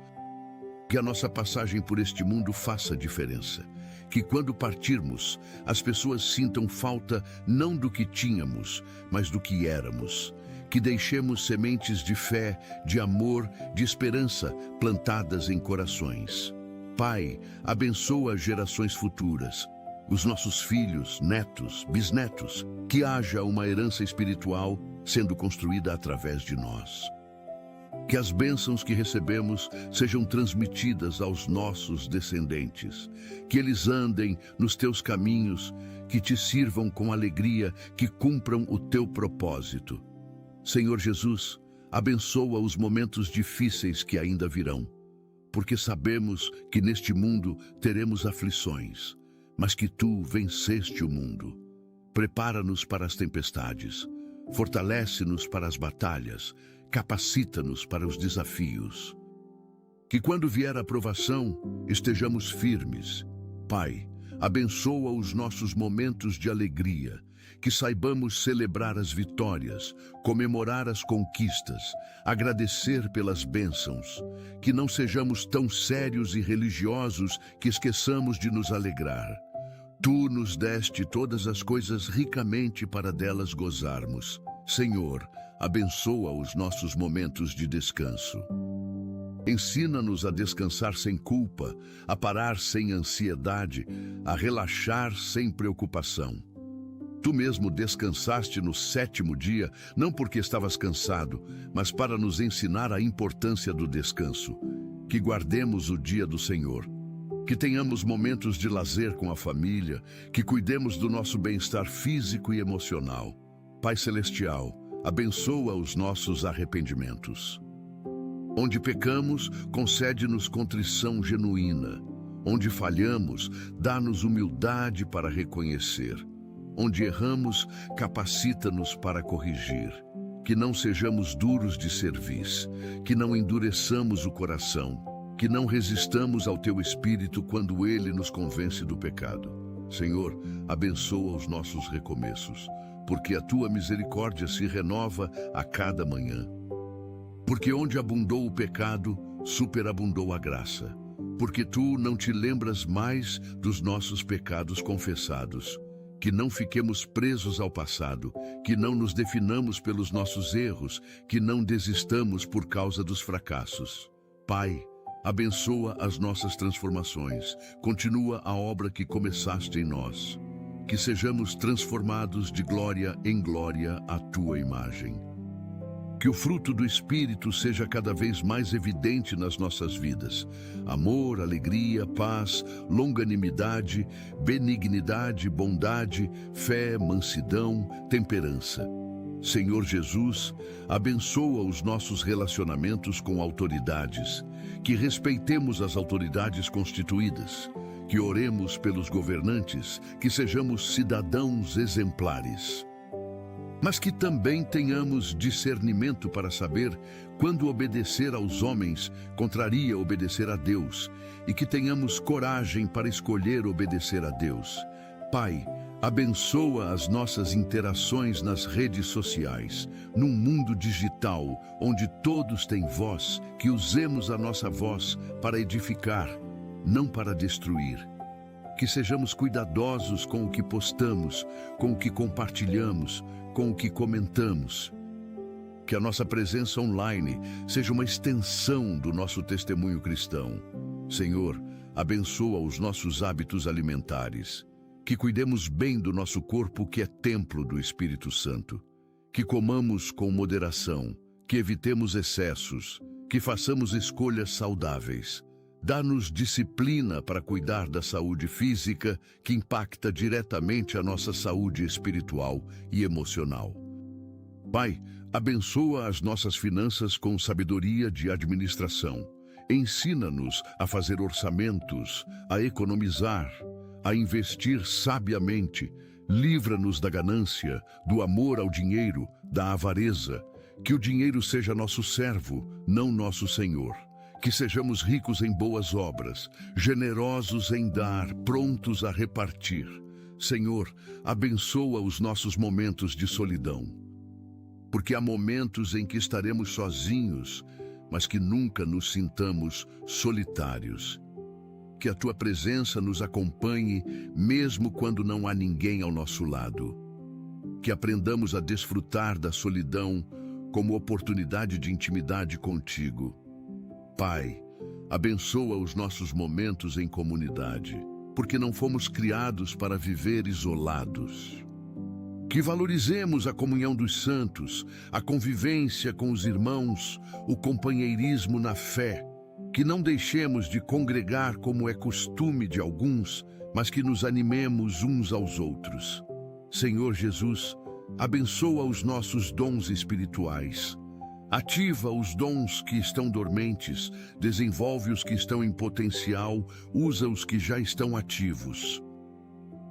Que a nossa passagem por este mundo faça diferença. Que quando partirmos, as pessoas sintam falta não do que tínhamos, mas do que éramos. Que deixemos sementes de fé, de amor, de esperança plantadas em corações. Pai, abençoa gerações futuras. Os nossos filhos, netos, bisnetos. Que haja uma herança espiritual sendo construída através de nós. Que as bênçãos que recebemos sejam transmitidas aos nossos descendentes. Que eles andem nos teus caminhos, que te sirvam com alegria, que cumpram o teu propósito. Senhor Jesus, abençoa os momentos difíceis que ainda virão, porque sabemos que neste mundo teremos aflições, mas que tu venceste o mundo. Prepara-nos para as tempestades. Fortalece-nos para as batalhas, capacita-nos para os desafios. Que quando vier a provação, estejamos firmes. Pai, abençoa os nossos momentos de alegria, que saibamos celebrar as vitórias, comemorar as conquistas, agradecer pelas bênçãos, que não sejamos tão sérios e religiosos que esqueçamos de nos alegrar. Tu nos deste todas as coisas ricamente para delas gozarmos. Senhor, abençoa os nossos momentos de descanso. Ensina-nos a descansar sem culpa, a parar sem ansiedade, a relaxar sem preocupação. Tu mesmo descansaste no 7º dia, não porque estavas cansado, mas para nos ensinar a importância do descanso. Que guardemos o dia do Senhor. Que tenhamos momentos de lazer com a família, que cuidemos do nosso bem-estar físico e emocional. Pai Celestial, abençoa os nossos arrependimentos. Onde pecamos, concede-nos contrição genuína. Onde falhamos, dá-nos humildade para reconhecer. Onde erramos, capacita-nos para corrigir. Que não sejamos duros de cerviz, que não endureçamos o coração, que não resistamos ao teu Espírito quando ele nos convence do pecado. Senhor, abençoa os nossos recomeços, porque a tua misericórdia se renova a cada manhã. Porque onde abundou o pecado, superabundou a graça. Porque tu não te lembras mais dos nossos pecados confessados. Que não fiquemos presos ao passado, que não nos definamos pelos nossos erros, que não desistamos por causa dos fracassos. Pai, abençoa as nossas transformações, continua a obra que começaste em nós. Que sejamos transformados de glória em glória à tua imagem. Que o fruto do Espírito seja cada vez mais evidente nas nossas vidas. Amor, alegria, paz, longanimidade, benignidade, bondade, fé, mansidão, temperança. Senhor Jesus, abençoa os nossos relacionamentos com autoridades, que respeitemos as autoridades constituídas, que oremos pelos governantes, que sejamos cidadãos exemplares. Mas que também tenhamos discernimento para saber quando obedecer aos homens contraria obedecer a Deus, e que tenhamos coragem para escolher obedecer a Deus. Pai, abençoa as nossas interações nas redes sociais, num mundo digital, onde todos têm voz, que usemos a nossa voz para edificar, não para destruir. Que sejamos cuidadosos com o que postamos, com o que compartilhamos, com o que comentamos. Que a nossa presença online seja uma extensão do nosso testemunho cristão. Senhor, abençoa os nossos hábitos alimentares. Que cuidemos bem do nosso corpo, que é templo do Espírito Santo. Que comamos com moderação, que evitemos excessos, que façamos escolhas saudáveis. Dá-nos disciplina para cuidar da saúde física, que impacta diretamente a nossa saúde espiritual e emocional. Pai, abençoa as nossas finanças com sabedoria de administração. Ensina-nos a fazer orçamentos, a economizar, a investir sabiamente. Livra-nos da ganância, do amor ao dinheiro, da avareza. Que o dinheiro seja nosso servo, não nosso senhor. Que sejamos ricos em boas obras, generosos em dar, prontos a repartir. Senhor, abençoa os nossos momentos de solidão. Porque há momentos em que estaremos sozinhos, mas que nunca nos sintamos solitários. Que a Tua presença nos acompanhe, mesmo quando não há ninguém ao nosso lado. Que aprendamos a desfrutar da solidão como oportunidade de intimidade contigo. Pai, abençoa os nossos momentos em comunidade, porque não fomos criados para viver isolados. Que valorizemos a comunhão dos santos, a convivência com os irmãos, o companheirismo na fé. Que não deixemos de congregar como é costume de alguns, mas que nos animemos uns aos outros. Senhor Jesus, abençoa os nossos dons espirituais. Ativa os dons que estão dormentes, desenvolve os que estão em potencial, usa os que já estão ativos.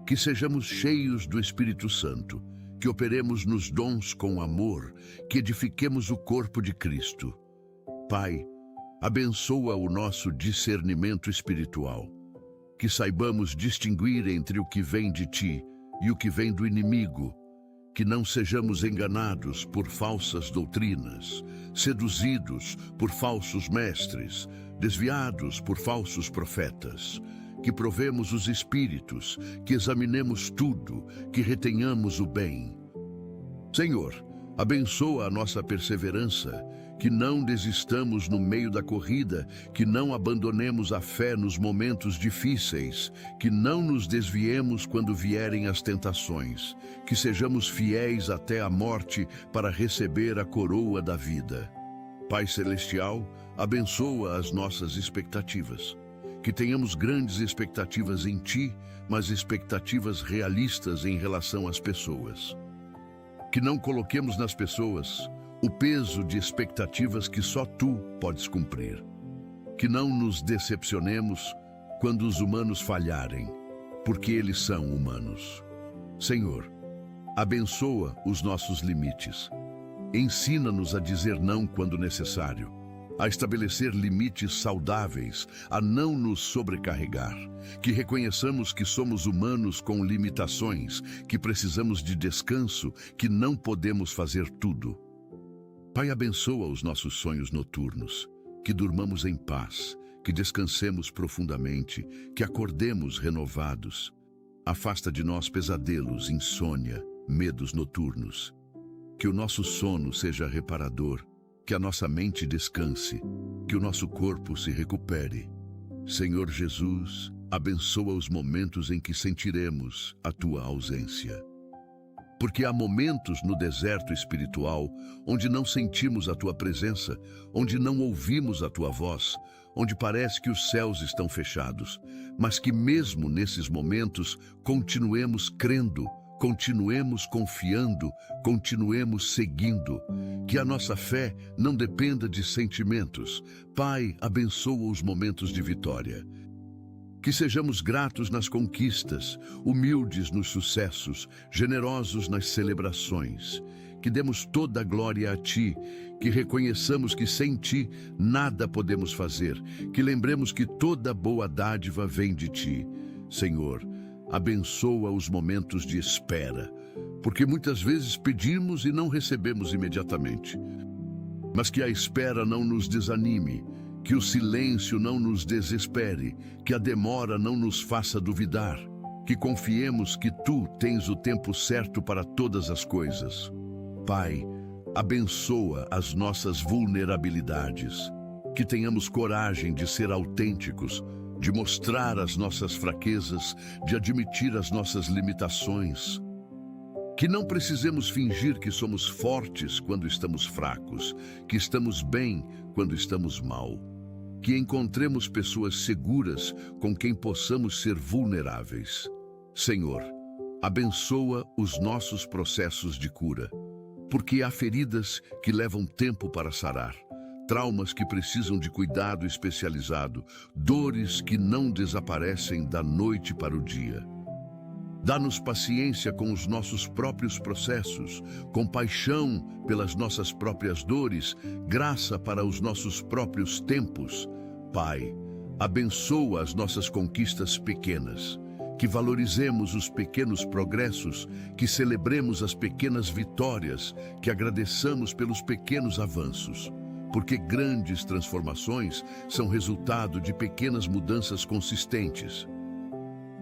Que sejamos cheios do Espírito Santo, que operemos nos dons com amor, que edifiquemos o corpo de Cristo. Pai, abençoa o nosso discernimento espiritual, que saibamos distinguir entre o que vem de Ti e o que vem do inimigo. Que não sejamos enganados por falsas doutrinas, seduzidos por falsos mestres, desviados por falsos profetas. Que provemos os espíritos, que examinemos tudo, que retenhamos o bem. Senhor, abençoa a nossa perseverança, que não desistamos no meio da corrida, que não abandonemos a fé nos momentos difíceis, que não nos desviemos quando vierem as tentações, que sejamos fiéis até a morte para receber a coroa da vida. Pai Celestial, abençoa as nossas expectativas, que tenhamos grandes expectativas em Ti, mas expectativas realistas em relação às pessoas. Que não coloquemos nas pessoas o peso de expectativas que só Tu podes cumprir. Que não nos decepcionemos quando os humanos falharem, porque eles são humanos. Senhor, abençoa os nossos limites. Ensina-nos a dizer não quando necessário, a estabelecer limites saudáveis, a não nos sobrecarregar, que reconheçamos que somos humanos com limitações, que precisamos de descanso, que não podemos fazer tudo. Pai, abençoa os nossos sonhos noturnos, que durmamos em paz, que descansemos profundamente, que acordemos renovados. Afasta de nós pesadelos, insônia, medos noturnos. Que o nosso sono seja reparador, que a nossa mente descanse, que o nosso corpo se recupere. Senhor Jesus, abençoa os momentos em que sentiremos a Tua ausência. Porque há momentos no deserto espiritual onde não sentimos a Tua presença, onde não ouvimos a Tua voz, onde parece que os céus estão fechados, mas que mesmo nesses momentos continuemos crendo, continuemos confiando, continuemos seguindo. Que a nossa fé não dependa de sentimentos. Pai, abençoa os momentos de vitória. Que sejamos gratos nas conquistas, humildes nos sucessos, generosos nas celebrações. Que demos toda a glória a Ti, que reconheçamos que sem Ti nada podemos fazer, que lembremos que toda boa dádiva vem de Ti. Senhor, abençoa os momentos de espera, porque muitas vezes pedimos e não recebemos imediatamente. Mas que a espera não nos desanime, que o silêncio não nos desespere, que a demora não nos faça duvidar, que confiemos que Tu tens o tempo certo para todas as coisas. Pai, abençoa as nossas vulnerabilidades, que tenhamos coragem de ser autênticos, de mostrar as nossas fraquezas, de admitir as nossas limitações. Que não precisemos fingir que somos fortes quando estamos fracos, que estamos bem quando estamos mal. Que encontremos pessoas seguras com quem possamos ser vulneráveis. Senhor, abençoa os nossos processos de cura, porque há feridas que levam tempo para sarar, traumas que precisam de cuidado especializado, dores que não desaparecem da noite para o dia. Dá-nos paciência com os nossos próprios processos, compaixão pelas nossas próprias dores, graça para os nossos próprios tempos. Pai, abençoa as nossas conquistas pequenas, que valorizemos os pequenos progressos, que celebremos as pequenas vitórias, que agradeçamos pelos pequenos avanços, porque grandes transformações são resultado de pequenas mudanças consistentes.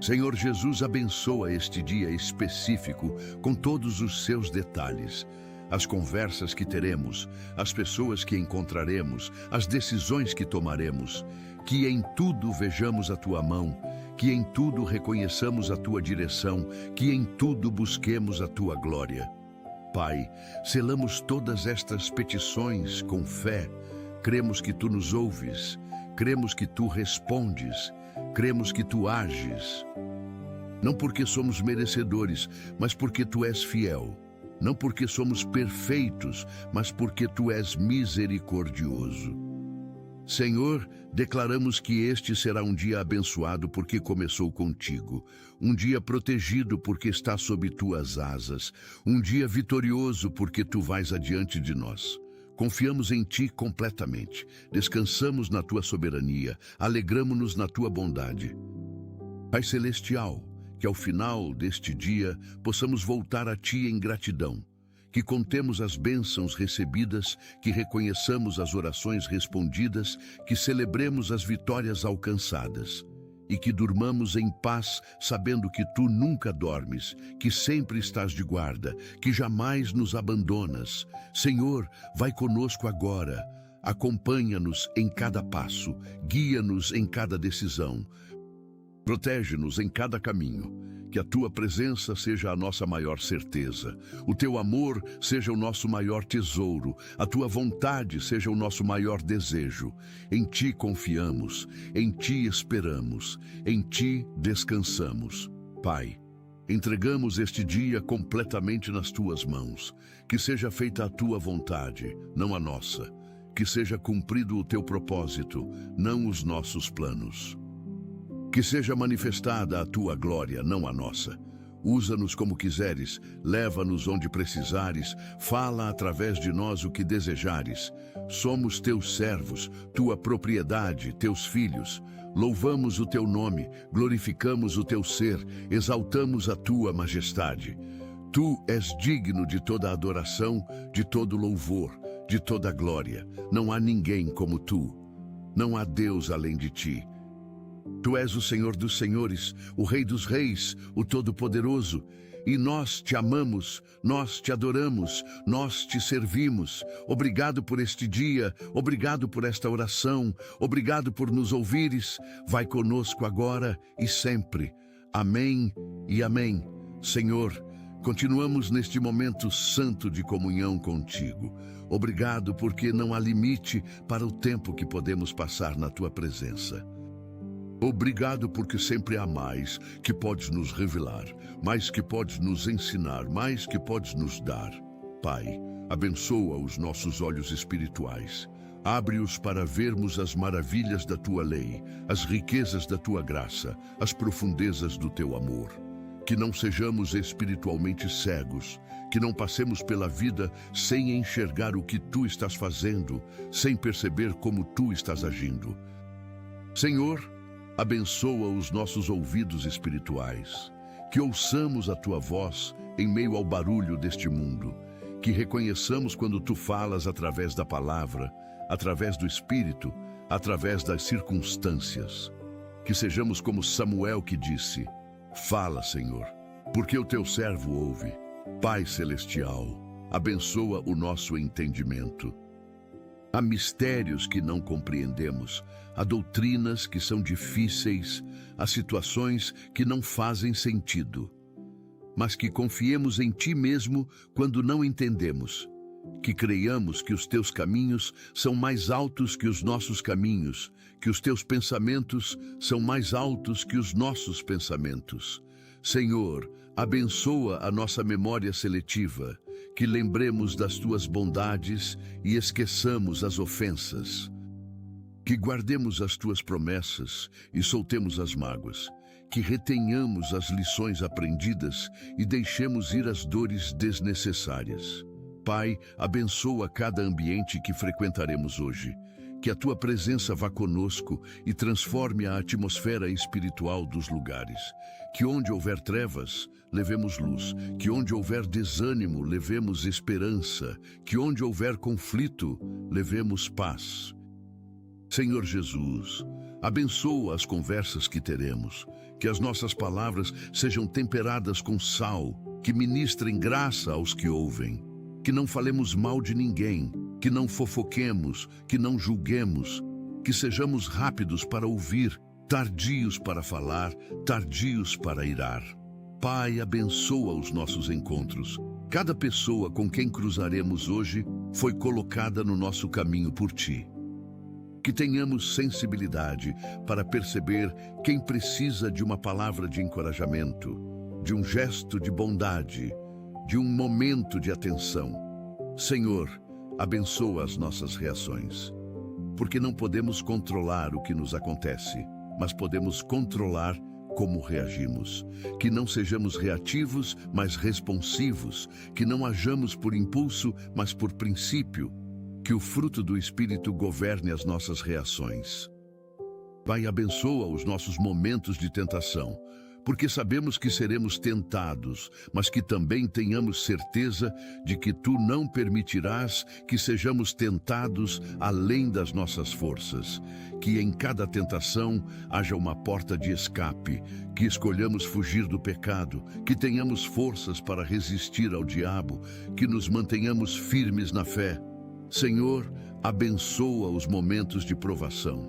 Senhor Jesus, abençoa este dia específico com todos os seus detalhes, as conversas que teremos, as pessoas que encontraremos, as decisões que tomaremos, que em tudo vejamos a Tua mão, que em tudo reconheçamos a Tua direção, que em tudo busquemos a Tua glória. Pai, selamos todas estas petições com fé, cremos que Tu nos ouves, cremos que Tu respondes, cremos que Tu ages. Não porque somos merecedores, mas porque Tu és fiel. Não porque somos perfeitos, mas porque Tu és misericordioso. Senhor, declaramos que este será um dia abençoado porque começou contigo, um dia protegido porque está sob Tuas asas, um dia vitorioso porque Tu vais adiante de nós. Confiamos em Ti completamente, descansamos na Tua soberania, alegramo-nos na Tua bondade. Pai Celestial, que ao final deste dia possamos voltar a Ti em gratidão, que contemos as bênçãos recebidas, que reconheçamos as orações respondidas, que celebremos as vitórias alcançadas e que durmamos em paz, sabendo que Tu nunca dormes, que sempre estás de guarda, que jamais nos abandonas. Senhor, vai conosco agora, acompanha-nos em cada passo, guia-nos em cada decisão, protege-nos em cada caminho. Que a Tua presença seja a nossa maior certeza, o Teu amor seja o nosso maior tesouro, a Tua vontade seja o nosso maior desejo. Em Ti confiamos, em Ti esperamos, em Ti descansamos. Pai, entregamos este dia completamente nas Tuas mãos. Que seja feita a Tua vontade, não a nossa. Que seja cumprido o Teu propósito, não os nossos planos. Que seja manifestada a Tua glória, não a nossa. Usa-nos como quiseres, leva-nos onde precisares, fala através de nós o que desejares. Somos Teus servos, Tua propriedade, Teus filhos. Louvamos o Teu nome, glorificamos o Teu ser, exaltamos a Tua majestade. Tu és digno de toda adoração, de todo louvor, de toda glória. Não há ninguém como Tu. Não há Deus além de Ti. Tu és o Senhor dos senhores, o Rei dos reis, o Todo-Poderoso, e nós Te amamos, nós Te adoramos, nós Te servimos. Obrigado por este dia, obrigado por esta oração, obrigado por nos ouvires. Vai conosco agora e sempre. Amém e amém. Senhor, continuamos neste momento santo de comunhão contigo. Obrigado porque não há limite para o tempo que podemos passar na Tua presença. Obrigado porque sempre há mais que podes nos revelar, mais que podes nos ensinar, mais que podes nos dar. Pai, abençoa os nossos olhos espirituais. Abre-os para vermos as maravilhas da Tua lei, as riquezas da Tua graça, as profundezas do Teu amor. Que não sejamos espiritualmente cegos, que não passemos pela vida sem enxergar o que Tu estás fazendo, sem perceber como Tu estás agindo. Senhor, abençoa os nossos ouvidos espirituais, que ouçamos a Tua voz em meio ao barulho deste mundo, que reconheçamos quando Tu falas através da palavra, através do Espírito, através das circunstâncias. Que sejamos como Samuel que disse: fala, Senhor, porque o Teu servo ouve. Pai Celestial, abençoa o nosso entendimento. Há mistérios que não compreendemos, há doutrinas que são difíceis, há situações que não fazem sentido. Mas que confiemos em Ti mesmo quando não entendemos. Que creiamos que os Teus caminhos são mais altos que os nossos caminhos, que os Teus pensamentos são mais altos que os nossos pensamentos. Senhor, abençoa a nossa memória seletiva, que lembremos das Tuas bondades e esqueçamos as ofensas. Que guardemos as Tuas promessas e soltemos as mágoas. Que retenhamos as lições aprendidas e deixemos ir as dores desnecessárias. Pai, abençoa cada ambiente que frequentaremos hoje. Que a Tua presença vá conosco e transforme a atmosfera espiritual dos lugares. Que onde houver trevas, levemos luz. Que onde houver desânimo, levemos esperança. Que onde houver conflito, levemos paz. Senhor Jesus, abençoa as conversas que teremos. Que as nossas palavras sejam temperadas com sal, que ministrem graça aos que ouvem. Que não falemos mal de ninguém, que não fofoquemos, que não julguemos, que sejamos rápidos para ouvir, tardios para falar, tardios para irar. Pai, abençoa os nossos encontros. Cada pessoa com quem cruzaremos hoje foi colocada no nosso caminho por Ti. Que tenhamos sensibilidade para perceber quem precisa de uma palavra de encorajamento, de um gesto de bondade, de um momento de atenção. Senhor, abençoa as nossas reações, porque não podemos controlar o que nos acontece, mas podemos controlar como reagimos. Que não sejamos reativos, mas responsivos, que não hajamos por impulso, mas por princípio, que o fruto do Espírito governe as nossas reações. Pai, abençoa os nossos momentos de tentação, porque sabemos que seremos tentados, mas que também tenhamos certeza de que Tu não permitirás que sejamos tentados além das nossas forças. Que em cada tentação haja uma porta de escape, que escolhamos fugir do pecado, que tenhamos forças para resistir ao diabo, que nos mantenhamos firmes na fé. Senhor, abençoa os momentos de provação,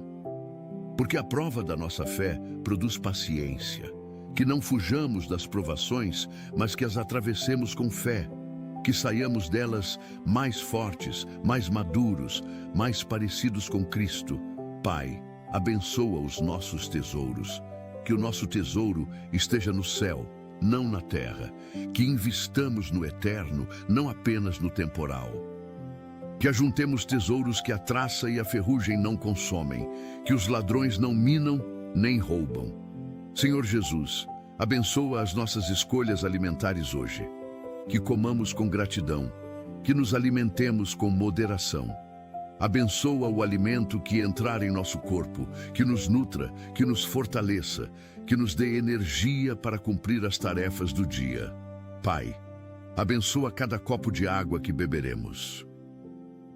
porque a prova da nossa fé produz paciência. Que não fujamos das provações, mas que as atravessemos com fé. Que saiamos delas mais fortes, mais maduros, mais parecidos com Cristo. Pai, abençoa os nossos tesouros. Que o nosso tesouro esteja no céu, não na terra. Que investamos no eterno, não apenas no temporal. Que ajuntemos tesouros que a traça e a ferrugem não consomem, que os ladrões não minam nem roubam. Senhor Jesus, abençoa as nossas escolhas alimentares hoje. Que comamos com gratidão, que nos alimentemos com moderação. Abençoa o alimento que entrar em nosso corpo, que nos nutra, que nos fortaleça, que nos dê energia para cumprir as tarefas do dia. Pai, abençoa cada copo de água que beberemos.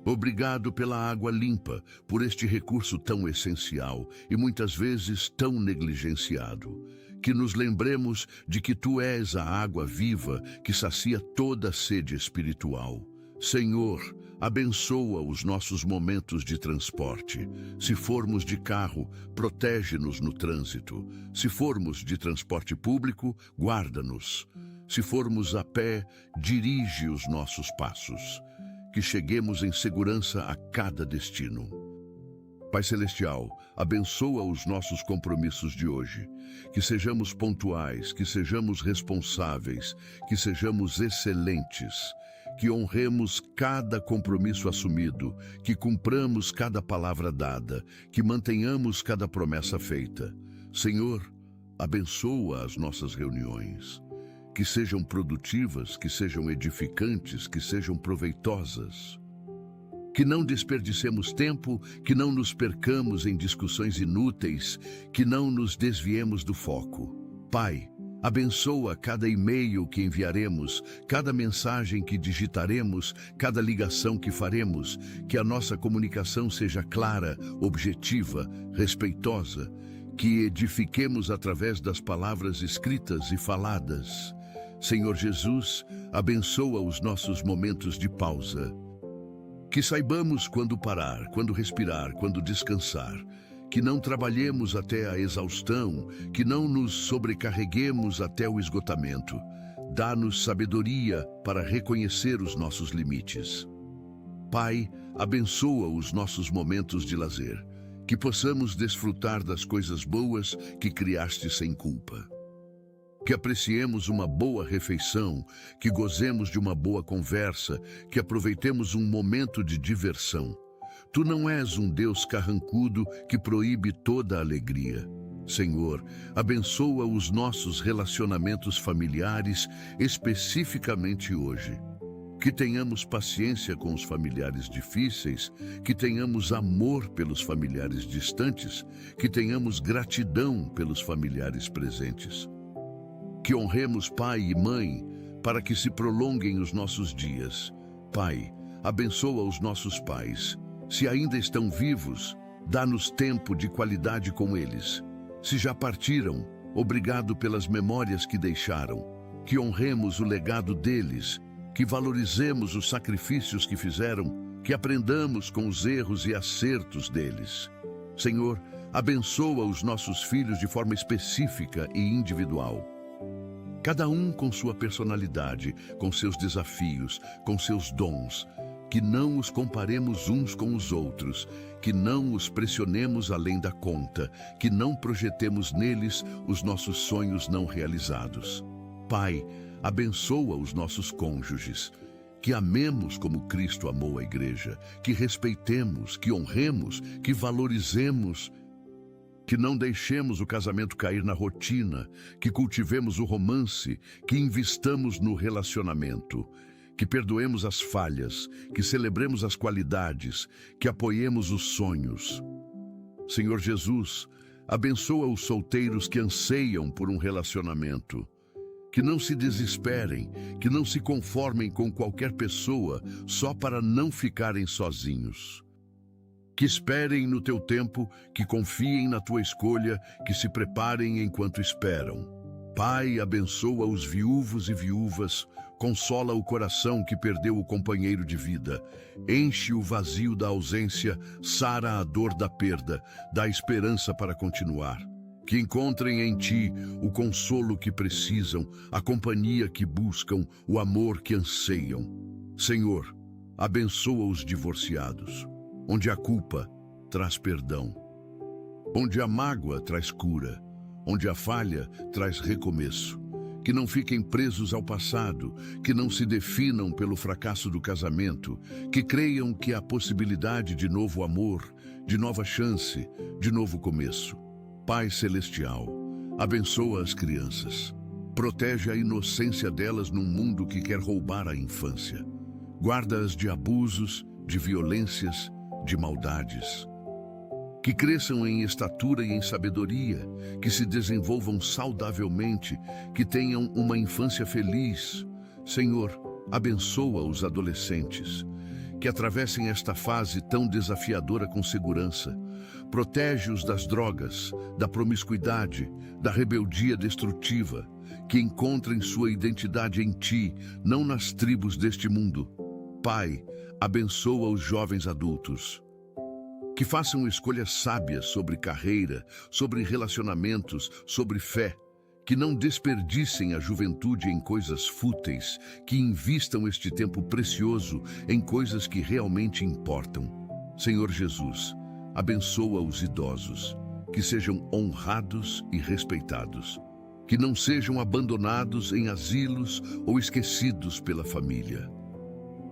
Obrigado pela água limpa, por este recurso tão essencial e muitas vezes tão negligenciado. Que nos lembremos de que Tu és a água viva que sacia toda a sede espiritual. Senhor, abençoa os nossos momentos de transporte. Se formos de carro, protege-nos no trânsito. Se formos de transporte público, guarda-nos. Se formos a pé, dirige os nossos passos. Que cheguemos em segurança a cada destino. Pai Celestial, abençoa os nossos compromissos de hoje. Que sejamos pontuais, que sejamos responsáveis, que sejamos excelentes, que honremos cada compromisso assumido, que cumpramos cada palavra dada, que mantenhamos cada promessa feita. Senhor, abençoa as nossas reuniões. Que sejam produtivas, que sejam edificantes, que sejam proveitosas. Que não desperdicemos tempo, que não nos percamos em discussões inúteis, que não nos desviemos do foco. Pai, abençoa cada e-mail que enviaremos, cada mensagem que digitaremos, cada ligação que faremos, que a nossa comunicação seja clara, objetiva, respeitosa, que edifiquemos através das palavras escritas e faladas. Senhor Jesus, abençoa os nossos momentos de pausa. Que saibamos quando parar, quando respirar, quando descansar. Que não trabalhemos até a exaustão, que não nos sobrecarreguemos até o esgotamento. Dá-nos sabedoria para reconhecer os nossos limites. Pai, abençoa os nossos momentos de lazer. Que possamos desfrutar das coisas boas que criaste sem culpa. Que apreciemos uma boa refeição, que gozemos de uma boa conversa, que aproveitemos um momento de diversão. Tu não és um Deus carrancudo que proíbe toda a alegria. Senhor, abençoa os nossos relacionamentos familiares, especificamente hoje. Que tenhamos paciência com os familiares difíceis, que tenhamos amor pelos familiares distantes, que tenhamos gratidão pelos familiares presentes. Que honremos pai e mãe, para que se prolonguem os nossos dias. Pai, abençoa os nossos pais. Se ainda estão vivos, dá-nos tempo de qualidade com eles. Se já partiram, obrigado pelas memórias que deixaram. Que honremos o legado deles, que valorizemos os sacrifícios que fizeram, que aprendamos com os erros e acertos deles. Senhor, abençoa os nossos filhos de forma específica e individual. Cada um com sua personalidade, com seus desafios, com seus dons. Que não os comparemos uns com os outros, que não os pressionemos além da conta, que não projetemos neles os nossos sonhos não realizados. Pai, abençoa os nossos cônjuges, que amemos como Cristo amou a igreja, que respeitemos, que honremos, que valorizemos, que não deixemos o casamento cair na rotina, que cultivemos o romance, que investamos no relacionamento, que perdoemos as falhas, que celebremos as qualidades, que apoiemos os sonhos. Senhor Jesus, abençoa os solteiros que anseiam por um relacionamento, que não se desesperem, que não se conformem com qualquer pessoa só para não ficarem sozinhos. Que esperem no teu tempo, que confiem na tua escolha, que se preparem enquanto esperam. Pai, abençoa os viúvos e viúvas, consola o coração que perdeu o companheiro de vida, enche o vazio da ausência, sara a dor da perda, dá esperança para continuar. Que encontrem em ti o consolo que precisam, a companhia que buscam, o amor que anseiam. Senhor, abençoa os divorciados. Onde a culpa traz perdão, onde a mágoa traz cura, onde a falha traz recomeço. Que não fiquem presos ao passado, que não se definam pelo fracasso do casamento, que creiam que há possibilidade de novo amor, de nova chance, de novo começo. Pai Celestial, abençoa as crianças, protege a inocência delas num mundo que quer roubar a infância. Guarda-as de abusos, de violências, de maldades. Que cresçam em estatura e em sabedoria, que se desenvolvam saudavelmente, que tenham uma infância feliz. Senhor, abençoa os adolescentes, que atravessem esta fase tão desafiadora com segurança. Protege-os das drogas, da promiscuidade, da rebeldia destrutiva, que encontrem sua identidade em Ti, não nas tribos deste mundo. Pai, abençoa os jovens adultos, que façam escolhas sábias sobre carreira, sobre relacionamentos, sobre fé, que não desperdicem a juventude em coisas fúteis, que invistam este tempo precioso em coisas que realmente importam. Senhor Jesus, abençoa os idosos, que sejam honrados e respeitados, que não sejam abandonados em asilos ou esquecidos pela família.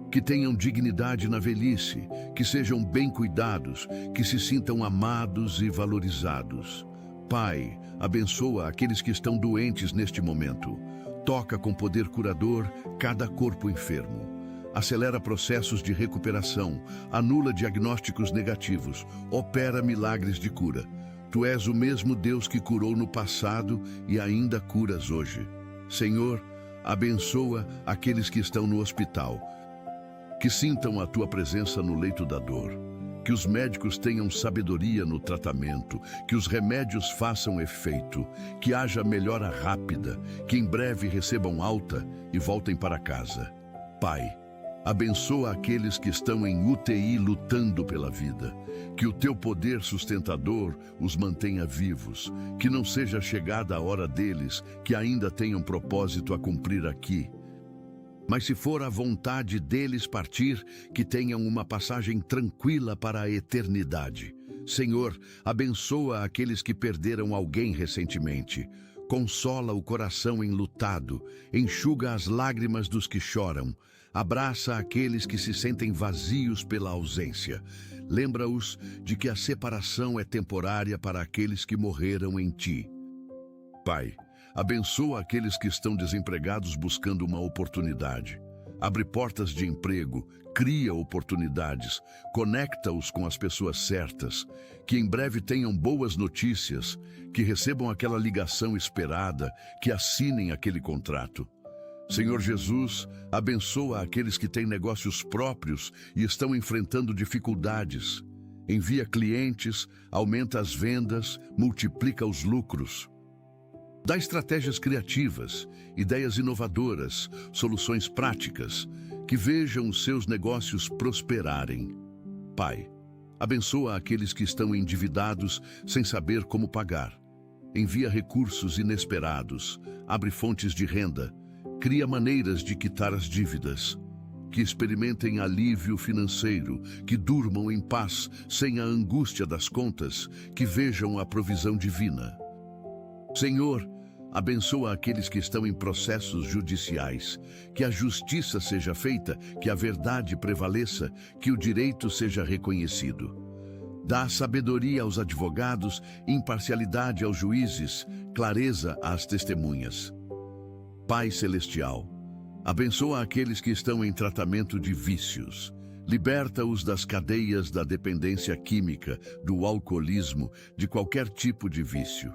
Que tenham dignidade na velhice, que sejam bem cuidados, que se sintam amados e valorizados. Pai, abençoa aqueles que estão doentes neste momento. Toca com poder curador cada corpo enfermo. Acelera processos de recuperação, anula diagnósticos negativos, opera milagres de cura. Tu és o mesmo Deus que curou no passado e ainda curas hoje. Senhor, abençoa aqueles que estão no hospital, que sintam a tua presença no leito da dor, que os médicos tenham sabedoria no tratamento, que os remédios façam efeito, que haja melhora rápida, que em breve recebam alta e voltem para casa. Pai, abençoa aqueles que estão em UTI lutando pela vida, que o teu poder sustentador os mantenha vivos, que não seja chegada a hora deles, que ainda tenham propósito a cumprir aqui. Mas se for a vontade deles partir, que tenham uma passagem tranquila para a eternidade. Senhor, abençoa aqueles que perderam alguém recentemente. Consola o coração enlutado, enxuga as lágrimas dos que choram. Abraça aqueles que se sentem vazios pela ausência. Lembra-os de que a separação é temporária para aqueles que morreram em ti. Pai, abençoa aqueles que estão desempregados buscando uma oportunidade. Abre portas de emprego, cria oportunidades, conecta-os com as pessoas certas, que em breve tenham boas notícias, que recebam aquela ligação esperada, que assinem aquele contrato. Senhor Jesus, abençoa aqueles que têm negócios próprios e estão enfrentando dificuldades. Envia clientes, aumenta as vendas, multiplica os lucros. Dá estratégias criativas, ideias inovadoras, soluções práticas, que vejam os seus negócios prosperarem. Pai, abençoa aqueles que estão endividados sem saber como pagar. Envia recursos inesperados, abre fontes de renda, cria maneiras de quitar as dívidas. Que experimentem alívio financeiro, que durmam em paz sem a angústia das contas, que vejam a provisão divina. Senhor, abençoa aqueles que estão em processos judiciais, que a justiça seja feita, que a verdade prevaleça, que o direito seja reconhecido. Dá sabedoria aos advogados, imparcialidade aos juízes, clareza às testemunhas. Pai Celestial, abençoa aqueles que estão em tratamento de vícios. Liberta-os das cadeias da dependência química, do alcoolismo, de qualquer tipo de vício.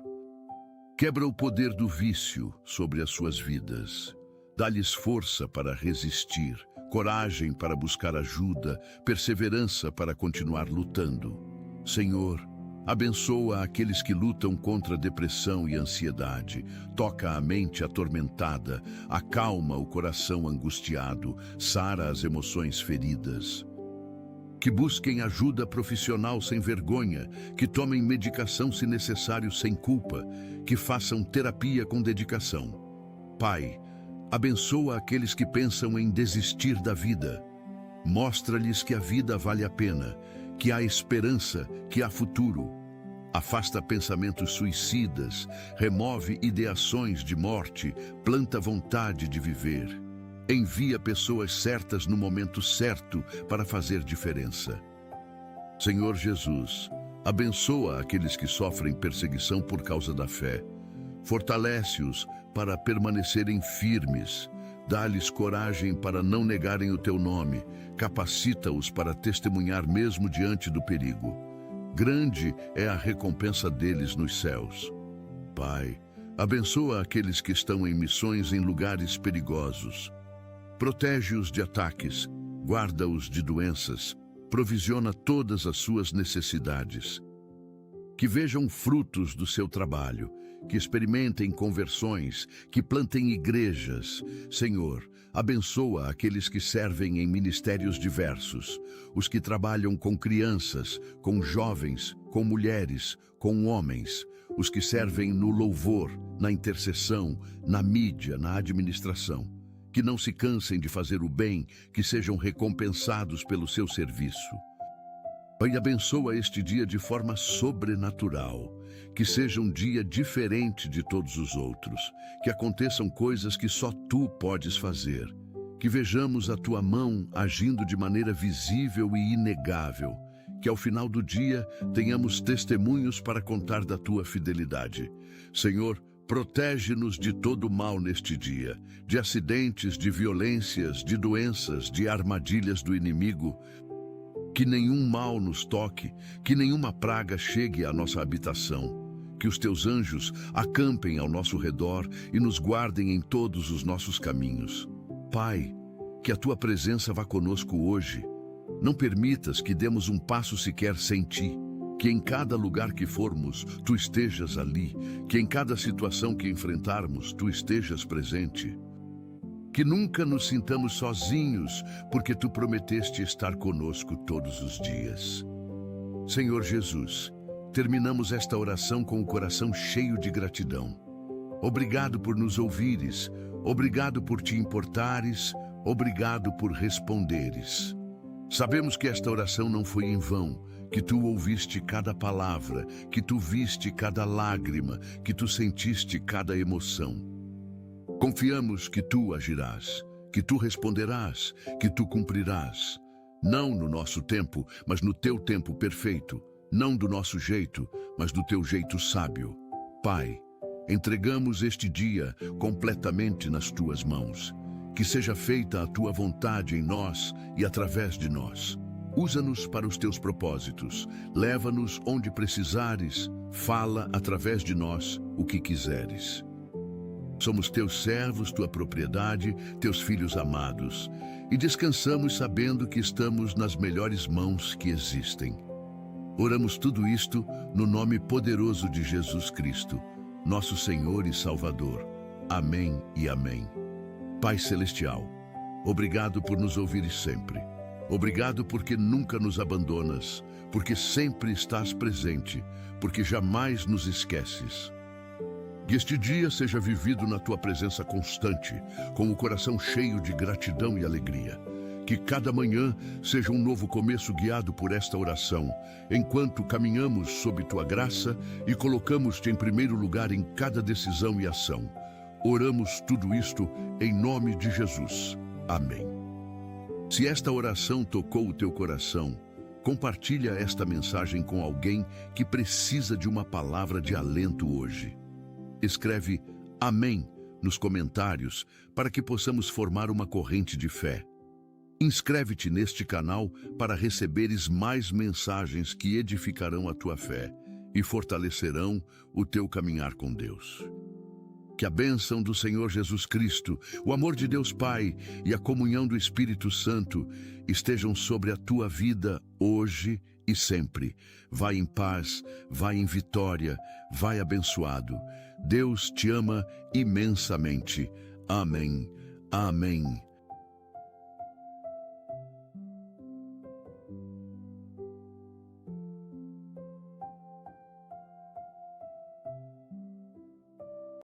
Quebra o poder do vício sobre as suas vidas. Dá-lhes força para resistir, coragem para buscar ajuda, perseverança para continuar lutando. Senhor, abençoa aqueles que lutam contra depressão e ansiedade. Toca a mente atormentada, acalma o coração angustiado, sara as emoções feridas. Que busquem ajuda profissional sem vergonha, que tomem medicação se necessário sem culpa, que façam terapia com dedicação. Pai, abençoa aqueles que pensam em desistir da vida. Mostra-lhes que a vida vale a pena, que há esperança, que há futuro. Afasta pensamentos suicidas, remove ideações de morte, planta vontade de viver. Envia pessoas certas no momento certo para fazer diferença. Senhor Jesus, abençoa aqueles que sofrem perseguição por causa da fé. Fortalece-os para permanecerem firmes. Dá-lhes coragem para não negarem o teu nome. Capacita-os para testemunhar mesmo diante do perigo. Grande é a recompensa deles nos céus. Pai, abençoa aqueles que estão em missões em lugares perigosos. Protege-os de ataques, guarda-os de doenças, provisiona todas as suas necessidades. Que vejam frutos do seu trabalho, que experimentem conversões, que plantem igrejas. Senhor, abençoa aqueles que servem em ministérios diversos, os que trabalham com crianças, com jovens, com mulheres, com homens, os que servem no louvor, na intercessão, na mídia, na administração. Que não se cansem de fazer o bem, que sejam recompensados pelo seu serviço. Pai, abençoa este dia de forma sobrenatural, que seja um dia diferente de todos os outros, que aconteçam coisas que só Tu podes fazer, que vejamos a Tua mão agindo de maneira visível e inegável, que ao final do dia tenhamos testemunhos para contar da Tua fidelidade. Senhor, protege-nos de todo mal neste dia, de acidentes, de violências, de doenças, de armadilhas do inimigo. Que nenhum mal nos toque, que nenhuma praga chegue à nossa habitação. Que os Teus anjos acampem ao nosso redor e nos guardem em todos os nossos caminhos. Pai, que a Tua presença vá conosco hoje. Não permitas que demos um passo sequer sem Ti. Que em cada lugar que formos, Tu estejas ali. Que em cada situação que enfrentarmos, Tu estejas presente. Que nunca nos sintamos sozinhos, porque Tu prometeste estar conosco todos os dias. Senhor Jesus, terminamos esta oração com o coração cheio de gratidão. Obrigado por nos ouvires, obrigado por Te importares, obrigado por responderes. Sabemos que esta oração não foi em vão, que Tu ouviste cada palavra, que Tu viste cada lágrima, que Tu sentiste cada emoção. Confiamos que Tu agirás, que Tu responderás, que Tu cumprirás. Não no nosso tempo, mas no Teu tempo perfeito. Não do nosso jeito, mas do Teu jeito sábio. Pai, entregamos este dia completamente nas Tuas mãos. Que seja feita a Tua vontade em nós e através de nós. Usa-nos para os Teus propósitos. Leva-nos onde precisares. Fala através de nós o que quiseres. Somos Teus servos, Tua propriedade, Teus filhos amados, e descansamos sabendo que estamos nas melhores mãos que existem. Oramos tudo isto no nome poderoso de Jesus Cristo, nosso Senhor e Salvador. Amém e amém. Pai Celestial, obrigado por nos ouvires sempre. Obrigado porque nunca nos abandonas, porque sempre estás presente, porque jamais nos esqueces. Que este dia seja vivido na Tua presença constante, com o coração cheio de gratidão e alegria. Que cada manhã seja um novo começo guiado por esta oração, enquanto caminhamos sob Tua graça e colocamos-Te em primeiro lugar em cada decisão e ação. Oramos tudo isto em nome de Jesus. Amém. Se esta oração tocou o teu coração, compartilha esta mensagem com alguém que precisa de uma palavra de alento hoje. Escreve Amém nos comentários para que possamos formar uma corrente de fé. Inscreve-te neste canal para receberes mais mensagens que edificarão a tua fé e fortalecerão o teu caminhar com Deus. Que a bênção do Senhor Jesus Cristo, o amor de Deus Pai e a comunhão do Espírito Santo estejam sobre a tua vida hoje e sempre. Vai em paz, vai em vitória, vai abençoado. Deus te ama imensamente. Amém. Amém.